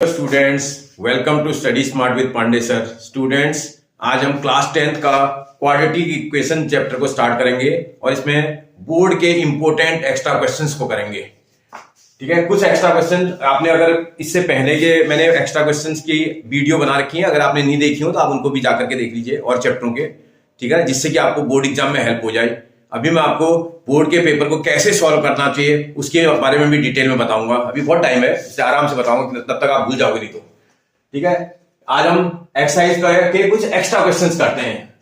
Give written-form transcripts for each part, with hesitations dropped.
Students, welcome to study smart with Pandey sir. Students, आज हम class 10th का quadratic equation chapter को start करेंगे और इसमें बोर्ड के इंपॉर्टेंट एक्स्ट्रा क्वेश्चंस को करेंगे। ठीक है, कुछ एक्स्ट्रा क्वेश्चन आपने अगर इससे पहले के मैंने एक्स्ट्रा क्वेश्चंस की वीडियो बना रखी है, अगर आपने नहीं देखी हो तो आप उनको भी जाकर के देख लीजिए और चैप्टरों के। ठीक है, जिससे कि आपको बोर्ड एग्जाम में हेल्प हो जाए। अभी मैं आपको बोर्ड के पेपर को कैसे सॉल्व करना चाहिए उसके बारे में भी डिटेल में बताऊंगा। अभी बहुत टाइम है, इससे आराम से बताऊंगा, तब तक आप भूल जाओगे नहीं तो। ठीक है, आज हम एक्सरसाइज के कुछ एक्स्ट्रा क्वेश्चंस करते हैं।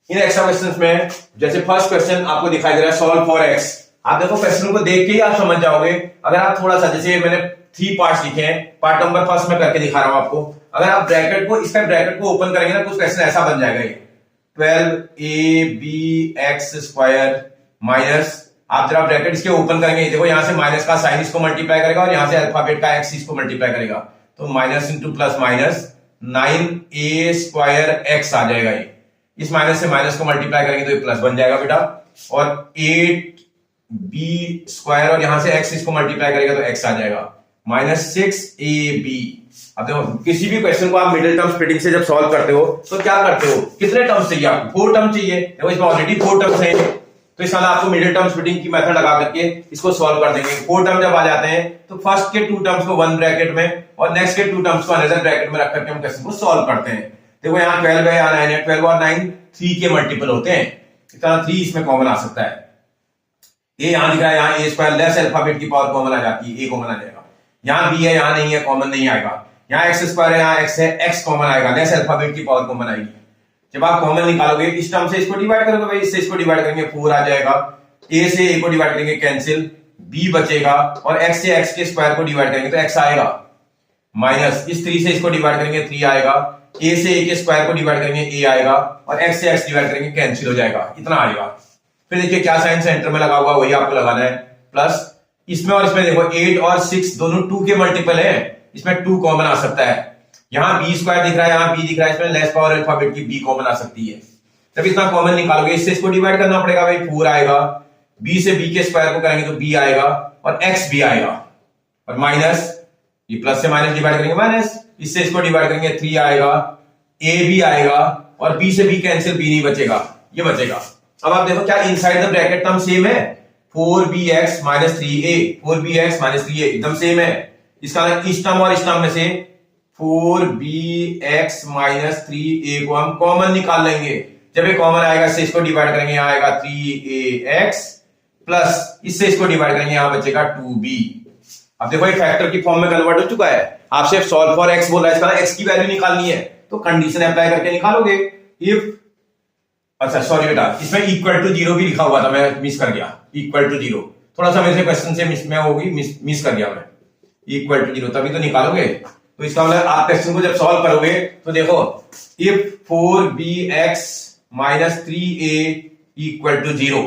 इन एक्स्ट्रा क्वेश्चंस में जैसे फर्स्ट क्वेश्चन आपको दिखाई दे रहा है, सॉल्व फॉर एक्स। आप देखो क्वेश्चन को देख के ही आप समझ जाओगे। अगर आप थोड़ा सा, जैसे मैंने 3 पार्ट्स लिखे हैं, पार्ट नंबर फर्स्ट में करके दिखा रहा हूं आपको। अगर आप ब्रैकेट को, इसका ब्रैकेट को ओपन करेंगे ना, कुछ क्वेश्चन ऐसा बन जाएगा ये 12ab(x²) माइनस, आप जरा ब्रैकेट इसके ओपन करेंगे, देखो यहां से माइनस का साइन इसको मल्टीप्लाई करेगा और यहां से अल्फाबेट का एक्स इसको मल्टीप्लाई करेगा, तो minus into plus minus 9a² आ जाएगा। ये इस माइनस से माइनस को मल्टीप्लाई करेंगे तो ये प्लस बन जाएगा बेटा, और 8b² और यहां से एक्स इसको मल्टीप्लाई करेगा तो एक्स आ जाएगा, माइनस 6ab। अब देखो किसी भी क्वेश्चन को आप मिडिल टर्म स्प्लिटिंग से जब सॉल्व करते हो तो क्या करते हो, कितने टर्म्स चाहिए आपको? 4 टर्म चाहिए। देखो इसमें ऑलरेडी 4 टर्म्स हैं, तो इस वाला आपको मिडिल टर्म स्प्लिटिंग की मेथड लगा करके इसको सॉल्व कर देंगे। 4 टर्म जब आ जाते हैं तो फर्स्ट के 2 टर्म्स को 1 ब्रैकेट में और नेक्स्ट के 2 टर्म्स को अनदर ब्रैकेट में रख करके हम क्वेश्चन को सॉल्व करते हैं। देखो यहाँ 12 है, यहाँ 9 है, 12 और 9 3 के मल्टीपल होते हैं, इतना 3 इसमें कॉमन आ सकता है। ए यहां दिख रहा है, यहाँ a² लेस अल्फाबेट की पावर कॉमन आ जाती है, a कॉमन आ जाएगा। यहाँ b है, यहाँ नहीं है, कॉमन नहीं आएगा। यहाँ x² है, यहाँ x है, x कॉमन आएगा, लेस अल्फाबेट की पावर कॉमन आएगी। जब आप कॉमन निकालोगे इस टर्म से इसको डिवाइड करोगे भाई, इससे इसको डिवाइड करेंगे 4 आ जाएगा, a से a को डिवाइड करेंगे कैंसिल, b बचेगा, और x से x के स्क्वायर को डिवाइड करेंगे तो x आएगा, माइनस इस 3 से इसको डिवाइड करेंगे 3 आएगा, a से a के स्क्वायर को डिवाइड करेंगे a आएगा, और x से x डिवाइड करेंगे कैंसिल हो जाएगा, इतना आएगा। फिर देखिए क्या साइन सेंटर में लगा हुआ वही आपको लगाना है, प्लस इसमें और इसमें देखो 8 और 6 दोनों 2 के मल्टीपल है, इसमें 2 कॉमन आ सकता है। यहाँ b² दिख रहा है, यहाँ b दिख रहा है, इसमें लेस पावर अल्फाबेट की b कॉमन आ सकती है। जब इतना कॉमन निकालोगे इससे इसको डिवाइड करना पड़ेगा भाई, 4 आएगा, b से b के स्क्वायर को करेंगे तो b आएगा और x भी आएगा, और माइनस ये प्लस से माइनस डिवाइड करेंगे माइनस, इससे इसको डिवाइड करेंगे 3 आएगा, a भी आएगा, और b से b कैंसिल, b नहीं बचेगा, ये बचेगा। अब आप देखो क्या inside the bracket term same है, 4bx - 3a, 4bx - 3a एकदम सेम है। इसका इस टर्म और इस टर्म में से 4bx - 3a को हम कॉमन निकाल लेंगे। जब ये कॉमन आएगा इससे इसको डिवाइड करेंगे, यहाँ आएगा 3ax, प्लस इससे इसको डिवाइड करेंगे, यहाँ बचेगा 2b। अब देखो ये फैक्टर की फॉर्म में कन्वर्ट हो चुका है। आपसे सॉल्व फॉर x बोल रहा है, इसका x की वैल्यू निकालनी है, तो कंडीशन अप्लाई करके निकालोगे। इफ, अच्छा सॉरी बेटा, इसमें इक्वल टू 0 भी लिखा हुआ था, मैं मिस कर गया, इक्वल टू 0 थोड़ा सा मेरे क्वेश्चन से मिस में होगी, मिस कर गया मैं। इक्वल टू 0 तभी तो निकालोगे। तो इसका मतलब आप क्वेश्चन को जब सॉल्व करोगे तो देखो, इफ 4bx - 3a = 0,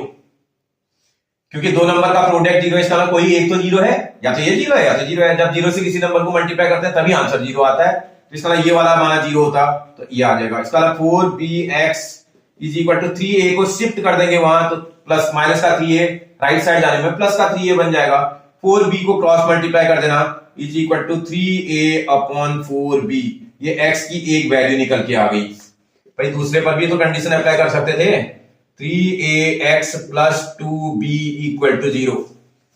क्योंकि 2 नंबर का प्रोडक्ट 0 है, इसका मतलब कोई एक तो 0 है, या तो ये 0 है या तो 0 है। जब 0 से किसी नंबर को मल्टीप्लाई करते हैं तभी आंसर 0 आता है, तो इसका मतलब ये वाला माना 0 होता तो ये आ जाएगा। इसका मतलब 4bx = 3a को शिफ्ट कर देंगे वहां, तो प्लस माइनस का 3a राइट साइड जाने में प्लस का 3a बन जाएगा। 4b को क्रॉस मल्टीप्लाई कर देना, = 3a/4b, ये x की एक वैल्यू निकल के आ गई। भाई दूसरे पर भी तो कंडीशन अप्लाई कर सकते थे, 3ax + 2b = 0।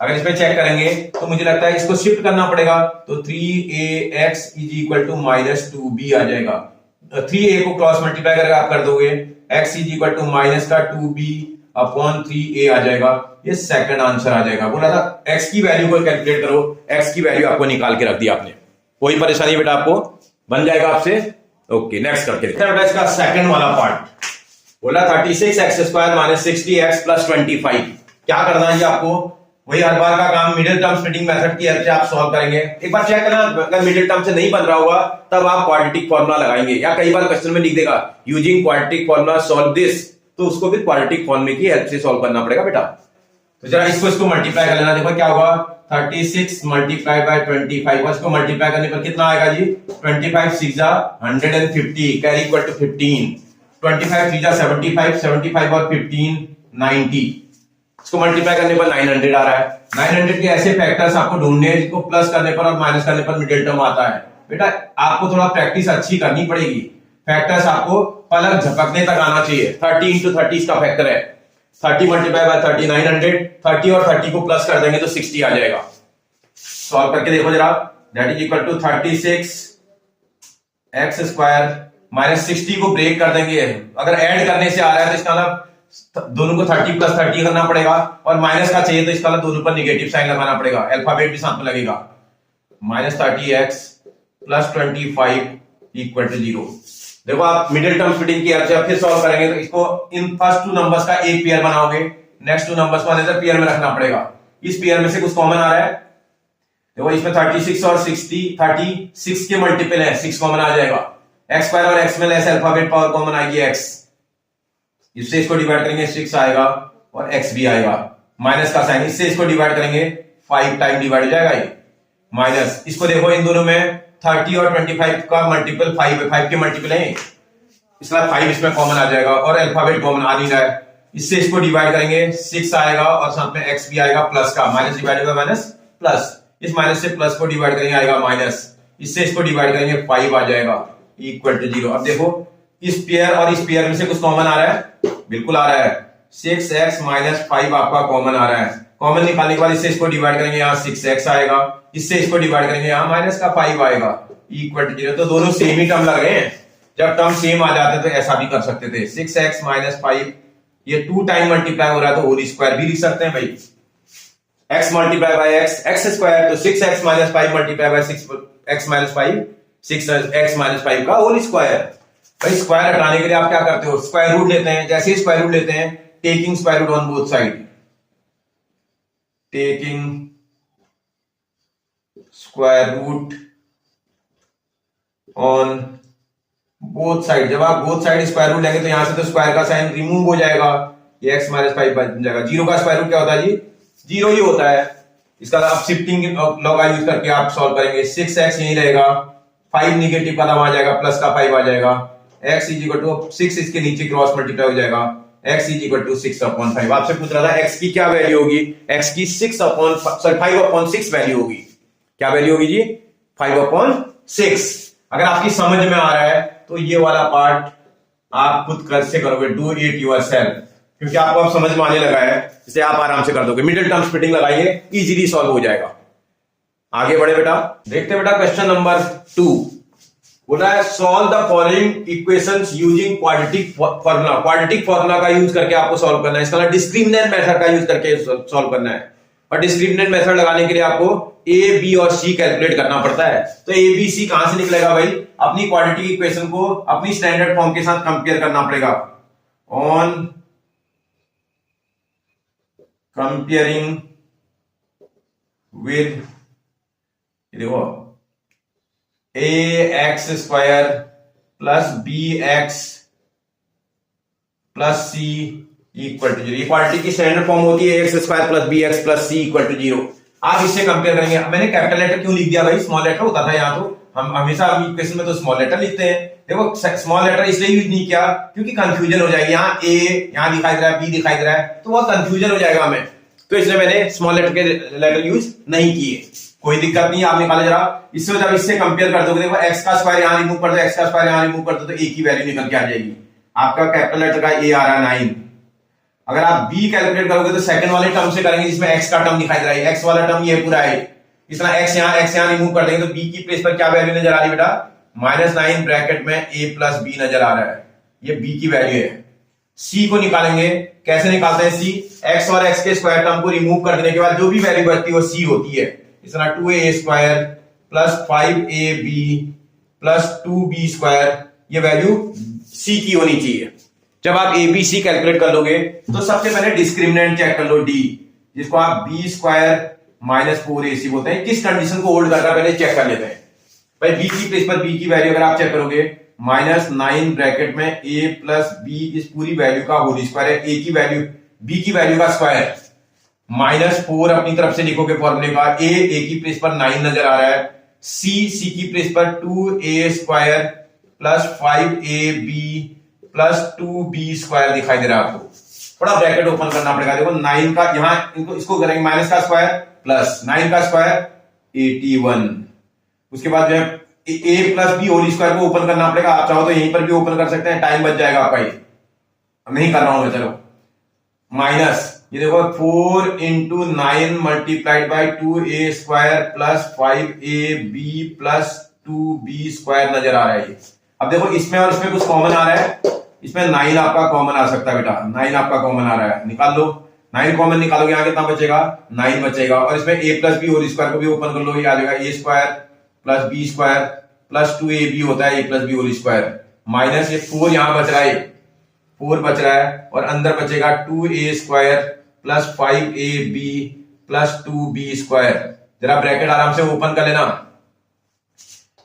अगर इसमें चेक करेंगे तो मुझे लगता है इसको शिफ्ट करना पड़ेगा, तो 3ax = -2b आ जाएगा। 3a को क्रॉस मल्टीप्लाई करके आप कर दोगे, x = -2b/3a आ जाएगा। ये सेकंड आंसर आ जाएगा। बोला था x की वैल्यू को कैलकुलेट करो, x की वैल्यू आपको निकाल के रख दी आपने, कोई परेशानी बेटा आपको बन जाएगा आपसे। ओके, नेक्स्ट करके देखते हैं बेटा इसका सेकंड वाला पार्ट। बोला 36x² - 60x + 25। क्या करना है आपको, वही हर बार का काम, मिडिल टर्म स्प्लिटिंग मेथड की हेल्प से आप सॉल्व करेंगे। एक बार चेक करना, अगर मिडिल टर्म से नहीं बन रहा होगा तब आप क्वाड्रेटिक फॉर्मूला लगाएंगे, या कई बार क्वेश्चन में लिख देगा using quadratic formula solve this, तो उसको भी क्वाड्रेटिक फॉर्मूले की हेल्प से सॉल्व करना पड़ेगा बेटा। तो जरा इसको मल्टीप्लाई कर लेना, देखो क्या होगा, 36 × 25, और इसको मल्टीप्लाई करने पर कितना आएगा जी, 25 × 6 = 150, कैरी इक्वल टू 15, 25 × 3 = 75, 75 और 15 90, इसको मल्टीप्लाई करने पर 900 आ रहा है। 900 के ऐसे फैक्टर्स आपको ढूंढने हैं जिसको प्लस करने पर और माइनस करने पर मिडिल टर्म आता है। बेटा आपको थोड़ा प्रैक्टिस अच्छी करनी पड़ेगी। फैक्टर्स आपको पलक झपकने तक आना चाहिए। 30 इंटू 30 इसका फैक्टर है 30 मल्टीप्लाई बाय 30 900। 30 और 30 को प्लस कर देंगे तो 60 आ जाएगा। सॉल्व करके देखो जरा। That is equal to 36 x square minus 60 को ब्रेक कर देंगे। अगर ऐड करने से आ रहा है तो इसका मतलब दोनों को 30 प्लस 30 करना पड़ेगा, और माइनस का चाहिए तो इसका मतलब दोनों पर निगेटिव साइन लगाना पड़ेगा, अल्फाबेट भी साथ में लगेगा। Minus 30x plus 25 equal to 0। देखो आप मिडिल टर्म स्प्लिटिंग की हेल्प से फिर सॉल्व करेंगे तो इसको इन फर्स्ट टू नंबर्स का एक पेयर बनाओगे, नेक्स्ट टू नंबर्स को अनदर पेयर में रखना पड़ेगा। इस पेयर में से कुछ कॉमन आ रहा है, देखो इसमें 36 और 60 36 के मल्टीपल है, 6 कॉमन आ जाएगा। एक्स स्क्वायर और एक्स में लेस अल्फाबेट पावर कॉमन आएगी x, इससे इसको डिवाइड करेंगे 6 आएगा और x भी आएगा। माइनस का साइन, इससे इसको डिवाइड करेंगे 5 टाइम डिवाइड हो जाएगा ये। माइनस इसको देखो इन दोनों में 30 और 25 का मल्टीपल 5 है, 5 के मल्टीपल है, इसलिए 5 इसमें कॉमन आ जाएगा और अल्फाबेट कॉमन आ नहीं रहा है। इससे इसको डिवाइड करेंगे 6 आएगा और साथ में x भी आएगा प्लस का, minus divide by minus plus, इस माइनस से प्लस को डिवाइड करेंगे आएगा माइनस, इससे इसको डिवाइड करेंगे 5 आ जाएगा इक्वल टू 0। अब देखो इस पेयर और इस पेयर में से कुछ कॉमन आ रहा है, बिल्कुल आ रहा है, 6x माइनस 5 आपका कॉमन आ रहा है। कॉमन निकालने के बाद इससे इसको डिवाइड करेंगे, यहाँ 6x आएगा, इससे इसको डिवाइड करेंगे, यहाँ माइनस का 5 आएगा इक्वल टू 0। तो दोनों सेम ही टर्म लग रहे हैं। जब टर्म सेम आ जाते तो ऐसा भी कर सकते थे, 6x माइनस 5 ये 2 टाइम मल्टीप्लाई हो रहा है तो होल स्क्वायर भी लिख सकते हैं भाई। x multiply by x square, तो 6x minus 5 multiply by 6x minus 5 6x minus 5 का होल स्क्वायर। भाई स्क्वायर हटाने के लिए आप क्या करते हो, स्क्वायर रूट लेते हैं। जैसे ही स्क्वायर रूट लेते हैं, taking square root on both side, taking square root on both side. जब आप बोथ साइड स्क्वायर रूट लेंगे तो यहां से तो स्क्वायर का साइन रिमूव हो जाएगा, ये x माइनस 5 बन जाएगा। 0 का स्क्वायर रूट क्या होता है जी, 0 ही होता है। इसका आप शिफ्टिंग लॉग यूज करके आप सॉल्व करेंगे, 6x यही रहेगा, 5 निगेटिव का आ जाएगा, प्लस का 5 आ जाएगा, x इज इक्वल टू 6 इसके नीचे क्रॉस मल्टीप्लाई हो जाएगा, x इज इक्वल टू 6/5। आपसे पूछ रहा था x की क्या वैल्यू होगी, x की 5/6 वैल्यू होगी। क्या वैल्यू होगी जी, 5/6। अगर आपकी समझ में आ रहा है तो ये वाला पार्ट आप खुद कर से करोगे, डू इट योरसेल्फ, क्योंकि आपको अब समझ में आने लगा है, इसे आप आराम से कर दोगे। मिडिल टर्म स्प्लिटिंग लगाइए, इजीली सॉल्व हो जाएगा। आगे बढ़े बेटा, देखते बेटा क्वेश्चन नंबर 2 बोला है solve the following equations using quadratic formula. Quadratic formula का यूज करके आपको सॉल्व करना है, इसका मतलब डिस्क्रिमिनेंट मेथड का यूज करके सॉल्व करना है। और डिस्क्रिमिनेंट मेथड लगाने के लिए आपको a b और c कैलकुलेट करना पड़ता है। तो a b c कहां से निकलेगा भाई, अपनी क्वाड्रेटिक इक्वेशन को अपनी स्टैंडर्ड फॉर्म के साथ कंपेयर करना पड़ेगा। ऑन कंपेयरिंग विद, देखो ax square plus bx plus c equal to 0। Quadratic की स्टैंडर्ड फॉर्म होती है ax square plus bx plus c equal to 0। आप इससे कंपेयर करेंगे। मैंने कैपिटल लेटर क्यों लिख दिया भाई, स्मॉल लेटर होता था यहाँ, तो हम हमेशा इक्वेशन में तो स्मॉल लेटर लिखते हैं। देखो स्मॉल लेटर इसलिए यूज नहीं किया क्योंकि कंफ्यूजन हो जाएगी, यहाँ a यहाँ दिखाई दे रहा है, b दिखाई दे रहा है, तो वह कंफ्यूजन हो जाएगा हमें, तो इसलिए मैंने स्मॉल लेटर के लेटर यूज नहीं किए। कोई दिक्कत नहीं, आप निकाले जरा। इससे जब इससे कंपेयर कर दोगे, देखो x का स्क्वायर यहां रिमूव कर दो, x का स्क्वायर यहां रिमूव कर दो, तो a की वैल्यू निकल के आ जाएगी। आपका कैपिटल लेटर का a आ रहा है 9। अगर आप b कैलकुलेट करोगे तो सेकंड वाले टर्म से करेंगे जिसमें x का टर्म दिखाई दे रहा है, x वाला टर्म ये पूरा है, इसलिए x यहां रिमूव कर देंगे तो b की प्लेस पर क्या वैल्यू नजर आ रही है बेटा, -9 ब्रैकेट में a प्लस b नजर आ रहा है, ये b की वैल्यू है। c को निकालेंगे, कैसे निकालते हैं c, x और x के स्क्वायर टर्म को रिमूव कर देने के बाद जो भी वैल्यू बचती है वो c होती है। इस तरह 2a square plus 5ab plus 2b square, ये वैल्यू c की होनी चाहिए। जब आप abc कैलकुलेट कर लोगे तो सबसे पहले डिस्क्रिमिनेंट चेक कर लो d, जिसको आप b स्क्वायर माइनस 4ac बोलते हैं। किस कंडीशन को होल्ड कर रहा है पहले चेक कर लेते हैं भाई। b की प्लेस पर b की वैल्यू अगर आप चेक करोगे, -9 ब्रैकेट में a प्लस b, इस पूरी वैल्यू का होल स्क्वायर है, a की वैल्यू b की वैल्यू का स्क्वायर, -4 अपनी तरफ से लिखोगे फॉर्मूले का, a की प्लेस पर 9 नजर आ रहा है, c की प्लेस पर 2a square plus 5ab plus 2b square दिखाई दे रहा है आपको। थोड़ा ब्रैकेट ओपन करना पड़ेगा, देखो 9 का यहां इनको इसको करेंगे माइनस का स्क्वायर प्लस 9 का स्क्वायर 81, उसके बाद जो है ए प्लस बी होल स्क्वायर को ओपन करना पड़ेगा। आप चाहो तो यहीं पर भी ओपन कर सकते हैं, टाइम बच जाएगा आपका। ये नहीं कर रहा हूं मैं, चलो। माइनस ये देखो 4 into 9 multiplied by 2a² plus 5ab plus 2b square नजर आ रहा है ये। अब देखो इसमें और इसमें कुछ कॉमन आ रहा है, इसमें 9 आपका कॉमन आ सकता है बेटा, 9 आपका कॉमन आ रहा है, निकाल लो। 9 कॉमन निकालोगे, यहाँ कितना बचेगा, 9 बचेगा। और इसमें a plus B whole square को भी ओपन कर लो, ये आ जाएगा a² plus b square plus 2ab होता है a plus B whole square, minus ये 4 यहां बच रहा है, 4 बच रहा है, और अंदर बचेगा 2a² plus 5ab plus 2b square. जरा ब्रैकेट आराम से ओपन कर लेना।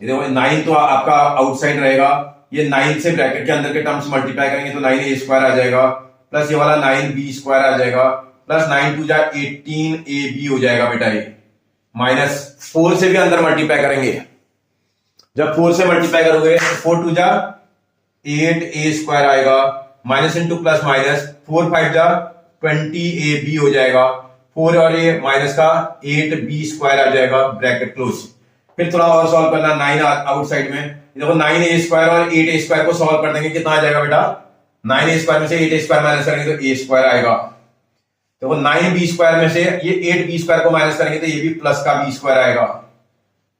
ये देखो 9 तो आपका आउटसाइड रहेगा, ये 9 से ब्रैकेट के अंदर के टर्म्स मल्टीप्लाई करेंगे तो 9a² आ जाएगा, प्लस ये वाला 9b² आ जाएगा, प्लस 9 2 जा 18ab हो जाएगा बेटा ये, माइनस 4 से भी अंदर मल्टीप्लाई करेंगे। जब 4 से मल्टीप्लाई करोगे 4 2 जा 8a² आएगा, माइनस इंटू प्लस माइनस 4 5 जा 20ab हो जाएगा, 4 और ये माइनस का 8b² आ जाएगा, ब्रैकेट क्लोज। फिर थोड़ा और सॉल्व करना, 9 आउटसाइड में, देखो 9a² और 8a² को सॉल्व कर देंगे, कितना आ जाएगा बेटा, 9a² में से 8a² माइनस करेंगे तो a² आएगा। देखो 9b² में से ये 8b² को माइनस करेंगे तो ये भी प्लस का b² आएगा,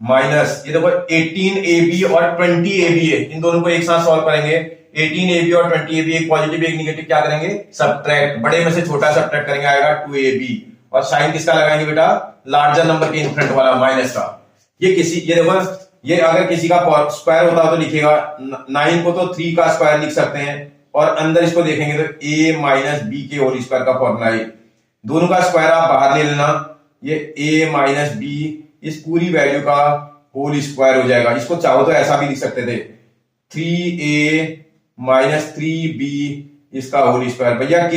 माइनस ये देखो 18ab और 20ab है, इन दोनों को एक साथ सॉल्व करेंगे, 18ab और 20ab, एक पॉजिटिव एक निगेटिव, क्या करेंगे, सब्ट्रैक्ट, बड़े में से छोटा सब्ट्रैक्ट करेंगे, आएगा 2ab, और साइन किसका लगाएंगे बेटा, लार्जर नंबर के इनफ्रंट वाला, माइनस का। ये देखो ये अगर किसी का स्क्वायर होता तो लिखेगा, 9 को तो 3 का स्क्वायर लिख सकते हैं, और अंदर इसको देखेंगे तो a माइनस बी के होल स्क्वायर का फॉर्मूला है, दोनों का स्क्वायर आप बाहर ले लेना, ये a माइनस बी इस पूरी वैल्यू का होल स्क्वायर हो जाएगा। इसको चाहो तो ऐसा भी लिख सकते थे, 3a माइनस 3b इसका होल स्क्वायर। भैया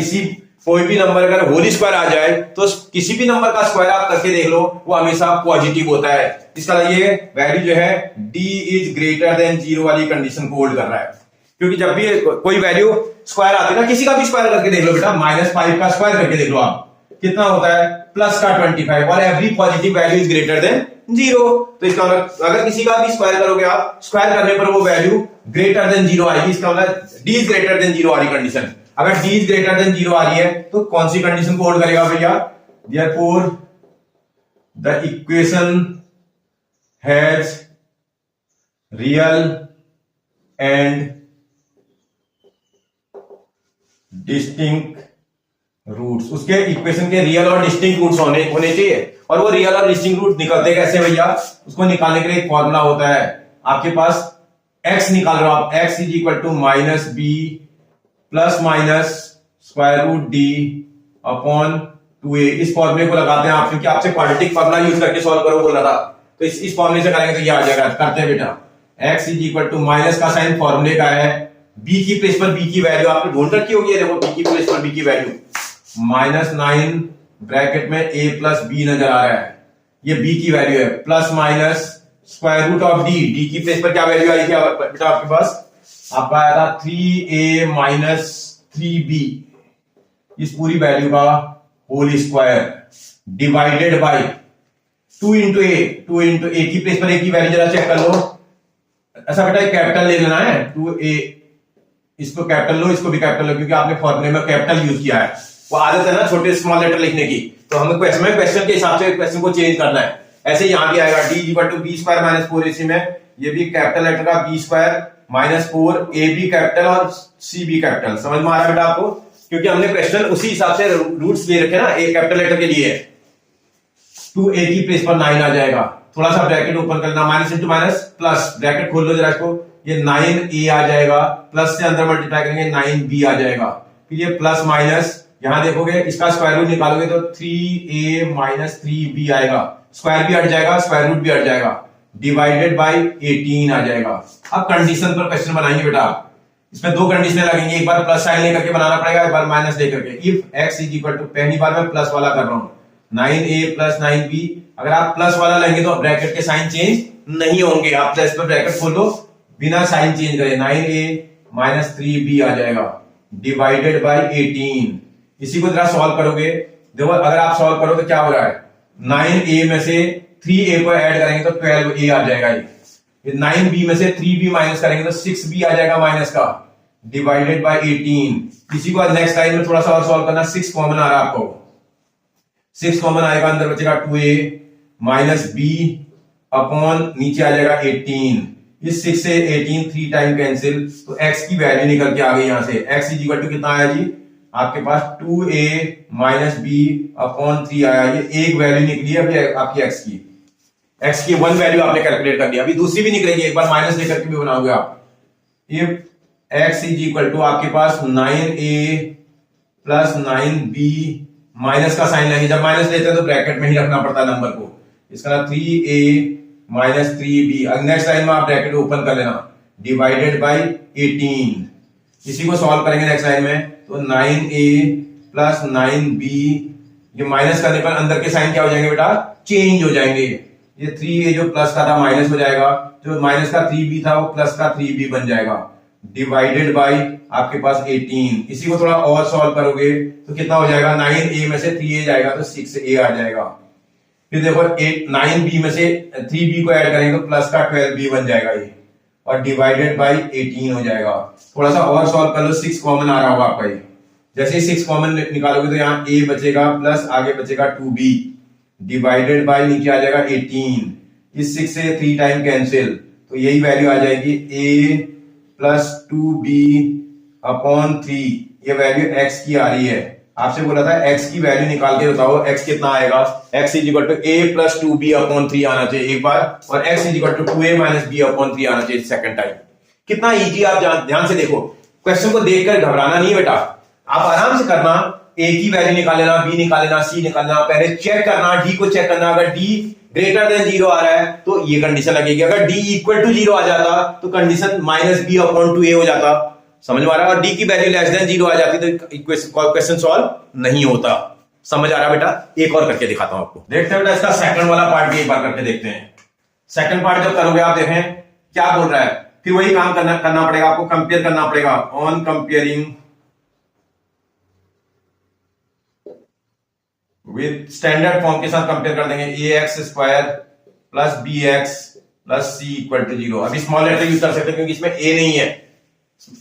कोई भी नंबर अगर होल स्क्वायर आ जाए तो किसी भी नंबर का स्क्वायर आप करके देख लो, वो हमेशा पॉजिटिव होता है। इसका ये वैल्यू जो है d इज ग्रेटर देन 0 वाली कंडीशन को होल्ड कर रहा है, क्योंकि जब भी कोई वैल्यू स्क्वायर आती है ना, किसी का भी स्क्वायर करके देख लो बेटा, -5 का स्क्वायर करके देख लो आप, कितना होता है, प्लस का 25, और every positive value is greater than 0। तो इसका मतलब अगर किसी का भी स्क्वायर करोगे आप, स्क्वायर करने पर वो वैल्यू ग्रेटर देन 0 आएगी, इसका मतलब d इज ग्रेटर देन 0 वाली कंडीशन। अगर d इज ग्रेटर देन 0 आ रही है तो कौन सी कंडीशन को होल्ड करेगा भैया, therefore the equation has real and distinct roots. उसके इक्वेशन के रियल और डिस्टिंक्ट रूट्स होने चाहिए। और वो रियल और डिस्टिंक्ट रूट निकलते कैसे भैया, उसको निकालने के लिए एक फॉर्मूला होता है, आपके पास x निकाल रहे हो आप, x is equal to minus B plus minus square root D upon 2a। इस फॉर्मूले को लगाते हैं आप, क्योंकि आपसे क्वाड्रेटिक फॉर्मूला यूज करके सॉल्व करो बोल रहा था, तो इस फॉर्मूले से करेंगे तो ये आ जाएगा। करते हैं बेटा, x is equal to minus का साइन फॉर्मूले का है, b की प्लेस पर b की वैल्यू आपने ढूंढ रखी होगी, देखो b की प्लेस पर b की वैल्यू -9 ब्रैकेट में a प्लस b नजर आ रहा है, ये b की वैल्यू है, plus minus square root of d की प्लेस पर क्या वैल्यू आई थी बेटा आपके पास, आपका आया था 3a माइनस 3b, इस पूरी वैल्यू का whole square divided by 2 into a की प्लेस पर a की वैल्यू जरा चेक कर लो। ऐसा बेटा कैपिटल ले लेना है, 2a, इसको कैपिटल लो, इसको भी कैपिटल लो, क्योंकि आपने फॉर्मूले में कैपिटल यूज किया है, वो आदत है ना छोटे स्मॉल लेटर लिखने की, तो हमें क्वेश्चन के हिसाब से क्वेश्चन को चेंज करना है। ऐसे यहां भी आएगा d equal to b square minus 4ac में, ये भी कैपिटल लेटर का b स्क्वायर माइनस 4, a भी कैपिटल और c भी कैपिटल। समझ में आ रहा है बेटा आपको, क्योंकि हमने क्वेश्चन उसी हिसाब से रूट्स ले रखे ना, a कैपिटल लेटर के लिए 2a की प्लेस पर 9 आ जाएगा, थोड़ा सा ब्रैकेट ओपन करना, minus into minus plus, bracket खोल लो जरा इसको, ये 9a आ जाएगा, प्लस से अंदर मल्टीप्लाई करेंगे 9b आ जाएगा, फिर ये प्लस माइनस, यहां देखोगे इसका स्क्वायर रूट निकालोगे तो 3a माइनस 3b आएगा, स्क्वायर भी हट जाएगा, स्क्वायर रूट भी हट जाएगा, डिवाइडेड बाय 18 आ जाएगा। अब कंडीशन पर क्वेश्चन बनाएंगे बेटा, इसमें दो कंडीशनें लगेंगी, एक बार प्लस साइन लेकर के बनाना पड़ेगा, एक बार माइनस लेकर के। If x is equal to, पहली बार मैं प्लस वाला कर रहा हूं, 9a प्लस 9b, अगर आप प्लस वाला लेंगे तो ब्रैकेट के साइन चेंज नहीं होंगे, आप प्लस पर ब्रैकेट खोल लो बिना साइन चेंज करे, 9a माइनस 3b आ जाएगा, डिवाइडेड बाय 18। इसी को जरा सॉल्व करोगे, देखो अगर आप सॉल्व करो तो क्या हो रहा है, 9a में से 3a को ऐड करेंगे तो 12a आ जाएगा, 9b में से 3b माइनस करेंगे तो 6b आ जाएगा माइनस का, डिवाइडेड बाय 18। इसी को नेक्स्ट लाइन में थोड़ा सा और सॉल्व करना। 6 कॉमन आ रहा है आपको, 6 कॉमन आएगा, अंदर बचेगा 2a माइनस b अपॉन नीचे आ जाएगा 18। इस 6 से 18 3 टाइम कैंसिल, तो x की वैल्यू निकल के आ गई यहां से। x इज इक्वल टू कितना आया जी आपके पास 2a माइनस b अपॉन 3 आया। ये एक वैल्यू निकली है अभी आपकी x की 1 वैल्यू आपने कैलकुलेट कर दिया। अभी दूसरी भी निकलेगी, एक बार माइनस लेकर के भी बनाओगे आप। If x is equal to आपके पास 9a प्लस 9b, माइनस का साइन लेंगे, जब माइनस लेते हैं तो ब्रैकेट में ही रखना पड़ता है नंबर को। इसका 3a minus 3b, next line में आप ब्रैकेट ओपन कर लेना, डिवाइडेड बाय 18। इसी को सॉल्व करेंगे नेक्स्ट लाइन में, तो 9a प्लस 9b, ये माइनस करने पर अंदर के साइन क्या हो जाएंगे बेटा, चेंज हो जाएंगे। ये 3a जो प्लस का था माइनस हो जाएगा, जो माइनस का 3b था वो प्लस का 3b बन जाएगा, डिवाइडेड बाय आपके पास 18। इसी को थोड़ा और सॉल्व करोगे तो कितना हो जाएगा, 9a में से 3a जाएगा तो 6a आ जाएगा। फिर देखो 9b में से 3b को ऐड करेंगे तो प्लस का 12b बन जाएगा ये, और डिवाइडेड बाय 18 हो जाएगा। थोड़ा सा और सॉल्व कर लो, 6 कॉमन आ रहा होगा आपका ये। जैसे 6 कॉमन निकालोगे तो यहाँ a बचेगा प्लस आगे बचेगा 2b, डिवाइडेड बाय नीचे आ जाएगा 18। इस 6 से 3 टाइम कैंसिल, तो यही वैल्यू आ जाएगी a प्लस 2b अपॉन 3। ये वैल्यू x की आ रही है। आपसे बोला था x की वैल्यू निकाल के बताओ, x कितना आएगा। x is equal to a plus 2b upon 3 आना चाहिए एक बार, और x is equal to 2a minus b upon 3 आना चाहिए सेकंड टाइम। कितना इजी, आप ध्यान से देखो, क्वेश्चन को देखकर घबराना नहीं है बेटा, आप आराम से करना। a की वैल्यू निकाल लेना, b निकाल लेना, c निकाल लेना, पहले चेक करना, d को चेक करना। अगर d ग्रेटर देन 0 आ रहा है तो ये कंडीशन लगेगी, अगर d इक्वल टू 0 आ जाता तो condition minus b upon 2a हो जाता। समझ में आ रहा है। और d की वैल्यू लेस देन 0 आ जाती तो क्वेश्चन सॉल्व नहीं होता। समझ आ रहा है बेटा। एक और करके दिखाता हूं आपको, देखते हैं बेटा इसका सेकंड वाला पार्ट भी एक बार करके देखते हैं। सेकंड पार्ट जब करोगे आप देखें क्या बोल रहा है, फिर वही काम करना पड़ेगा आपको, कंपेयर करना पड़ेगा। On comparing with standard form के साथ कंपेयर कर देंगे, ax square plus bx plus c equal to 0। अभी स्मॉल लेटर यूज कर सकते हैं क्योंकि इसमें a नहीं है,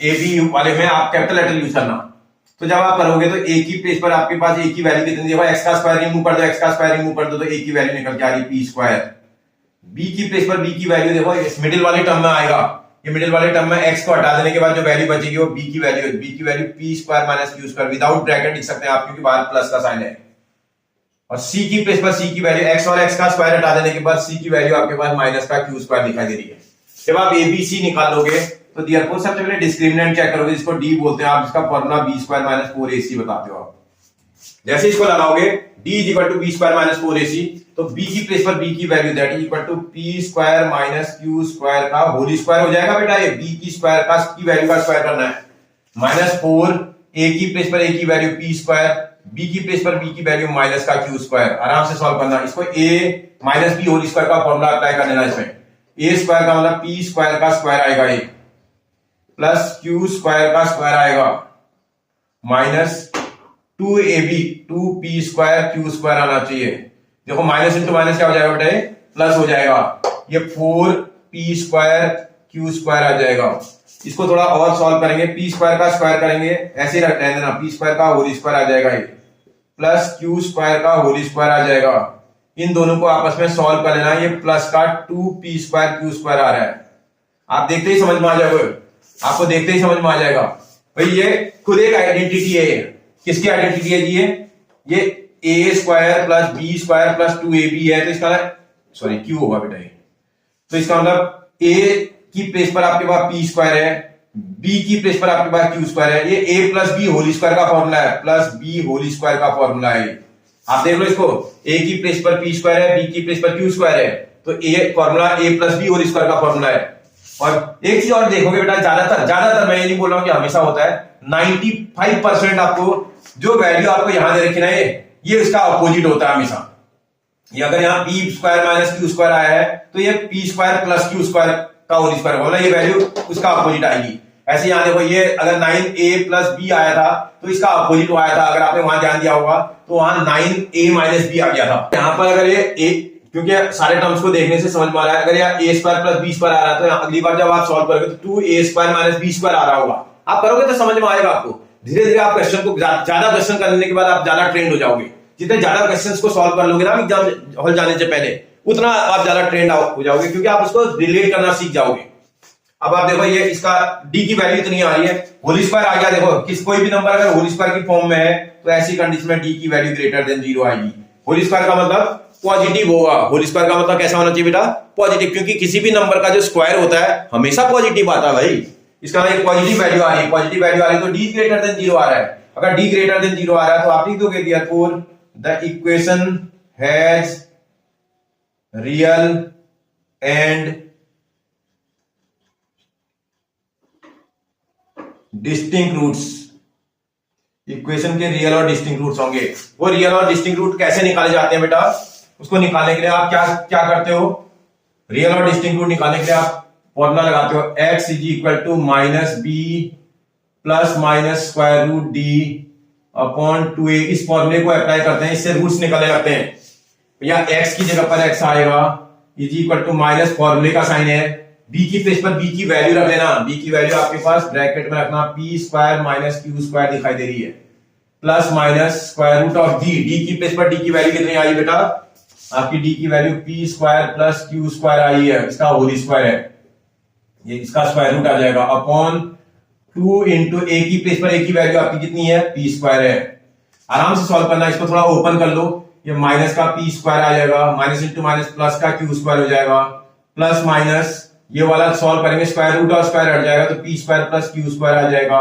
ए बी वाले में आप कैपिटल लेटर यूज करना। तो जब आप करोगे तो a की प्लेस पर आपके पास a की वैल्यू कितनी, देखो x का स्क्वायर रिमूव कर दो, x का स्क्वायर रिमूव कर दो तो a की वैल्यू निकल के आ रही p स्क्वायर। b की प्लेस पर b की वैल्यू देखो इस मिडिल वाले टर्म में आएगा, ये मिडिल वाले टर्म में x को हटा देने के बाद जो वैल्यू बचेगी वो b की value p square minus q square, without bracket लिख सकते हैं आप क्योंकि बाहर प्लस का साइन है। और c की प्लेस पर c की वैल्यू x और x का स्क्वायर हटा देने के बाद c की वैल्यू आपके पास माइनस का q स्क्वायर दिखाई दे रही है। जब आप abc निकाल लोगे तो देयरफॉर सबसे पहले डिस्क्रिमिनेंट चेक करोगे, जिसको d बोलते हैं आप, जिसका formula b square minus 4ac बताते हो आप। जैसे इसको लगाओगे d is equal to b square minus 4ac, तो b की प्लेस पर b की value that is equal to p square minus q square का होल स्क्वायर हो जाएगा बेटा। ये b की स्क्वायर का की वैल्यू का स्क्वायर करना है, माइनस 4 a की प्लेस पर a की वैल्यू p स्क्वायर, b की प्लेस पर b की वैल्यू माइनस का q स्क्वायर। आराम से सॉल्व करना। इसको a minus b whole square का फॉर्मूला अप्लाई कर देना। इसमें a स्क्वायर का मतलब p स्क्वायर का स्क्वायर आएगा एक, प्लस q स्क्वायर का स्क्वायर आएगा, minus 2ab 2p square q square आना चाहिए। देखो माइनस इंटू माइनस क्या हो जाएगा बेटा, प्लस हो जाएगा। ये 4p स्क्वायर q स्क्वायर आ जाएगा। इसको थोड़ा और सॉल्व करेंगे, p स्क्वायर का स्क्वायर करेंगे, ऐसे रख देना, p स्क्वायर का होल स्क्वायर आ जाएगा, प्लस q स्क्वायर का होल स्क्वायर आ जाएगा। इन दोनों को आपस में सॉल्व कर लेना। ये प्लस का 2p स्क्वायर q स्क्वायर आ रहा है, आप देखते ही समझ में आ जाएगा, आपको देखते ही समझ में आ जाएगा भाई ये खुद एक आइडेंटिटी है। किसकी आइडेंटिटी है जी, ये a square plus b square plus 2ab है, तो इसका सॉरी q होगा बेटा ये। तो इसका मतलब a की प्लेस पर आपके पास p स्क्वायर है, b की प्लेस पर आपके पास q स्क्वायर है। ये a plus b whole square का फॉर्मूला है, प्लस b होल स्क्वायर का फॉर्मूला है। आप देख लो इसको, a की प्लेस पर p स्क्वायर है, b की प्लेस पर q स्क्वायर है, तो a formula a plus b whole square का फॉर्मूला है। और एक चीज और देखोगे बेटा, ज्यादातर मैं ये नहीं बोल रहा हूं कि हमेशा होता है, 95% आपको जो वैल्यू आपको यहां दे रखी ना ये इसका अपोजिट होता है हमेशा। ये अगर यहाँ p square minus q square आया है तो ये p square plus q square का होल स्क्वायर होगा, ये वैल्यू उसका अपोजिट आएगी। ऐसे यहाँ देखो, ये अगर 9a प्लस b आया था तो इसका अपोजिट आया था। अगर आपने वहां ध्यान दिया होगा तो वहां 9a माइनस b आ गया था। यहाँ पर अगर ये क्योंकि सारे टर्म्स को देखने से समझ में आ रहा है, अगर यहाँ a square plus B square आ रहा है तो अगली बार जब आप सॉल्व करोगे तो 2a square minus B square आ रहा होगा, आप करोगे तो समझ में आएगा आपको। धीरे धीरे आप क्वेश्चन को ज्यादा क्वेश्चन करने के बाद आप ज्यादा ट्रेंड हो जाओगे। जितने ज्यादा क्वेश्चंस को सॉल्व कर लोगे ना एग्जाम हॉल जाने से पहले, उतना आप ज्यादा ट्रेंड हो जाओगे, क्योंकि आप उसको रिलेट करना सीख जाओगे। अब आप देखो ये इसका d की वैल्यू इतनी आ रही है, होल स्क्वायर आ गया। देखो कोई भी नंबर अगर होल स्क्वायर की फॉर्म में है तो ऐसी कंडीशन में d की वैल्यू ग्रेटर देन 0 आएगी। होल स्क्वायर का मतलब पॉजिटिव होगा। होल स्क्वायर का मतलब कैसा होना चाहिए बेटा? पॉजिटिव, क्योंकि किसी भी नंबर का जो स्क्वायर होता है हमेशा पॉजिटिव आता है भाई। इसका मतलब पॉजिटिव वैल्यू आ रही है, पॉजिटिव वैल्यू आ रही है तो d ग्रेटर देन 0 आ रहा है। अगर d ग्रेटर देन 0 आ रहा है तो आप लिख दोगे therefore the equation has real and distinct roots. Equation के रियल और डिस्टिंक्ट रूट्स होंगे। वो रियल और डिस्टिंक्ट रूट कैसे निकाले जाते हैं बेटा? उसको निकालने के लिए आप क्या क्या करते हो? रियल और डिस्टिंक्ट रूट निकालने के लिए आप फॉर्मूला लगाते हो x is equal to minus B plus minus square root D upon 2a। इस फॉर्मूले को अप्लाई करते हैं, इससे रूट्स निकाले जाते हैं। या x की जगह पर x आएगा इज इक्वल टू माइनस, फॉर्मूले का साइन है, b की प्लेस पर b की वैल्यू रख लेना। b की वैल्यू आपके पास ब्रैकेट में रखना, p square minus q square दिखाई दे रही है, plus minus square root of d। d की प्लेस पर d की वैल्यू कितनी आई बेटा? आपकी d की value p square plus q square आई है, इसका होल स्क्वायर है, ये इसका स्क्वायर रूट आ जाएगा अपॉन 2 इंटू a की प्लेस पर a की वैल्यू आपकी कितनी है? p स्क्वायर है। आराम से सॉल्व करना, इसको थोड़ा ओपन कर लो, ये माइनस का p स्क्वायर आ जाएगा, माइनस इंटू माइनस प्लस का q स्क्वायर हो जाएगा, प्लस माइनस ये वाला सॉल्व करेंगे स्क्वायर रूट और स्क्वायर हट जाएगा तो p square plus q square आ जाएगा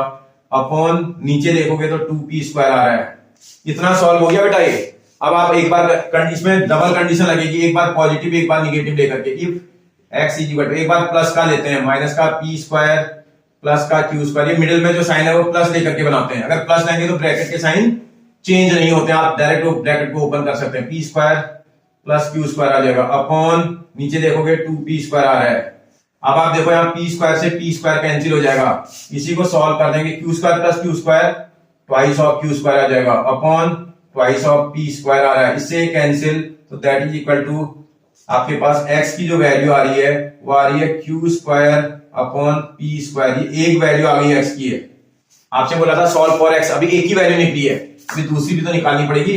अपॉन नीचे देखोगे तो 2p स्क्वायर आ रहा है। इतना सॉल्व हो गया बेटा ये। अब आप एक बार इसमें डबल कंडीशन लगेगी, एक बार पॉजिटिव एक बार निगेटिव लेकर के। If x is equal to, एक बार प्लस का लेते हैं, माइनस का p स्क्वायर प्लस का q स्क्वायर, ये मिडिल में जो साइन है वो प्लस लेकर के बनाते हैं। अगर प्लस लेंगे तो ब्रैकेट के साइन चेंज नहीं होते, आप डायरेक्ट ब्रैकेट को ओपन कर सकते हैं। p square plus q square आ जाएगा अपॉन नीचे देखोगे 2p स्क्वायर आ रहा है। अब आप देखो यहाँ p स्क्वायर से p स्क्वायर कैंसिल हो जाएगा, इसी को सॉल्व कर देंगे, q square plus q square twice of q square आ जाएगा upon twice of p square आ रहा है, इससे कैंसिल, तो दैट इज इक्वल टू आपके पास x की जो वैल्यू आ रही है वो आ रही है q square upon p square. ये एक वैल्यू आ गई x की है। आपसे बोला था सॉल्व फॉर x, अभी एक ही वैल्यू निकली है, अभी दूसरी भी तो निकालनी पड़ेगी।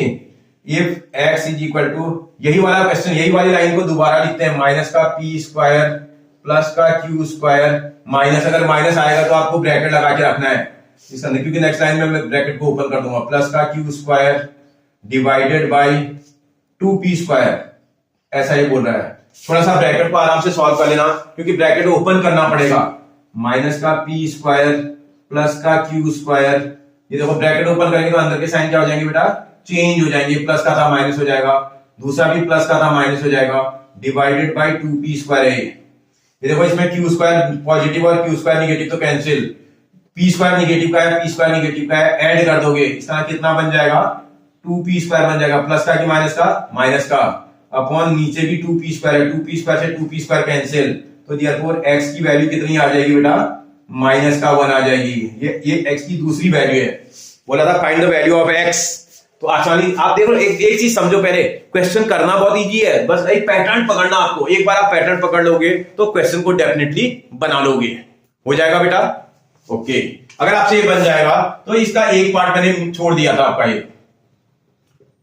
If x is equal to, यही वाला क्वेश्चन, यही वाली लाइन को दोबारा लिखते हैं, माइनस का p स्क्वायर प्लस का q स्क्वायर माइनस, अगर माइनस आएगा तो आपको ब्रैकेट लगा के रखना है इसके अंदर, क्योंकि नेक्स्ट लाइन में मैं ब्रैकेट को ओपन कर दूंगा, प्लस का q square divided by 2p square, ऐसा ही बोल रहा है। थोड़ा सा ब्रैकेट को आराम से सॉल्व कर लेना, क्योंकि ब्रैकेट को ओपन करना पड़ेगा। माइनस का p स्क्वायर प्लस का q स्क्वायर, ये देखो ब्रैकेट ओपन करेंगे तो अंदर के साइन क्या हो जाएंगे बेटा? चेंज हो जाएंगे, प्लस का था माइनस हो जाएगा, दूसरा भी प्लस का था माइनस हो जाएगा, डिवाइडेड बाय 2p स्क्वायर है। ये देखो इसमें q स्क्वायर पॉजिटिव और q स्क्वायर निगेटिव तो कैंसिल, p स्क्वायर निगेटिव का है, p स्क्वायर निगेटिव का है, ऐड कर दोगे, इसका कितना बन जाएगा? 2p स्क्वायर बन जाएगा, प्लस का कि माइनस का? माइनस का, अपॉन नीचे भी 2p स्क्वायर है, 2p स्क्वायर से 2p स्क्वायर कैंसिल, तो देयरफॉर x की वैल्यू कितनी आ जाएगी बेटा? माइनस का 1 आ जाएगी। ये x की दूसरी वैल्यू है। बोला था find the value of x, तो आसानी, आप देखो एक चीज समझो, पहले क्वेश्चन करना बहुत इजी है, बस एक पैटर्न पकड़ना आपको। एक बार आप पैटर्न पकड़ लोगे तो क्वेश्चन को डेफिनेटली बना लोगे। हो जाएगा बेटा? ओके। अगर आपसे ये बन जाएगा तो इसका एक पार्ट मैंने छोड़ दिया था आपका, ये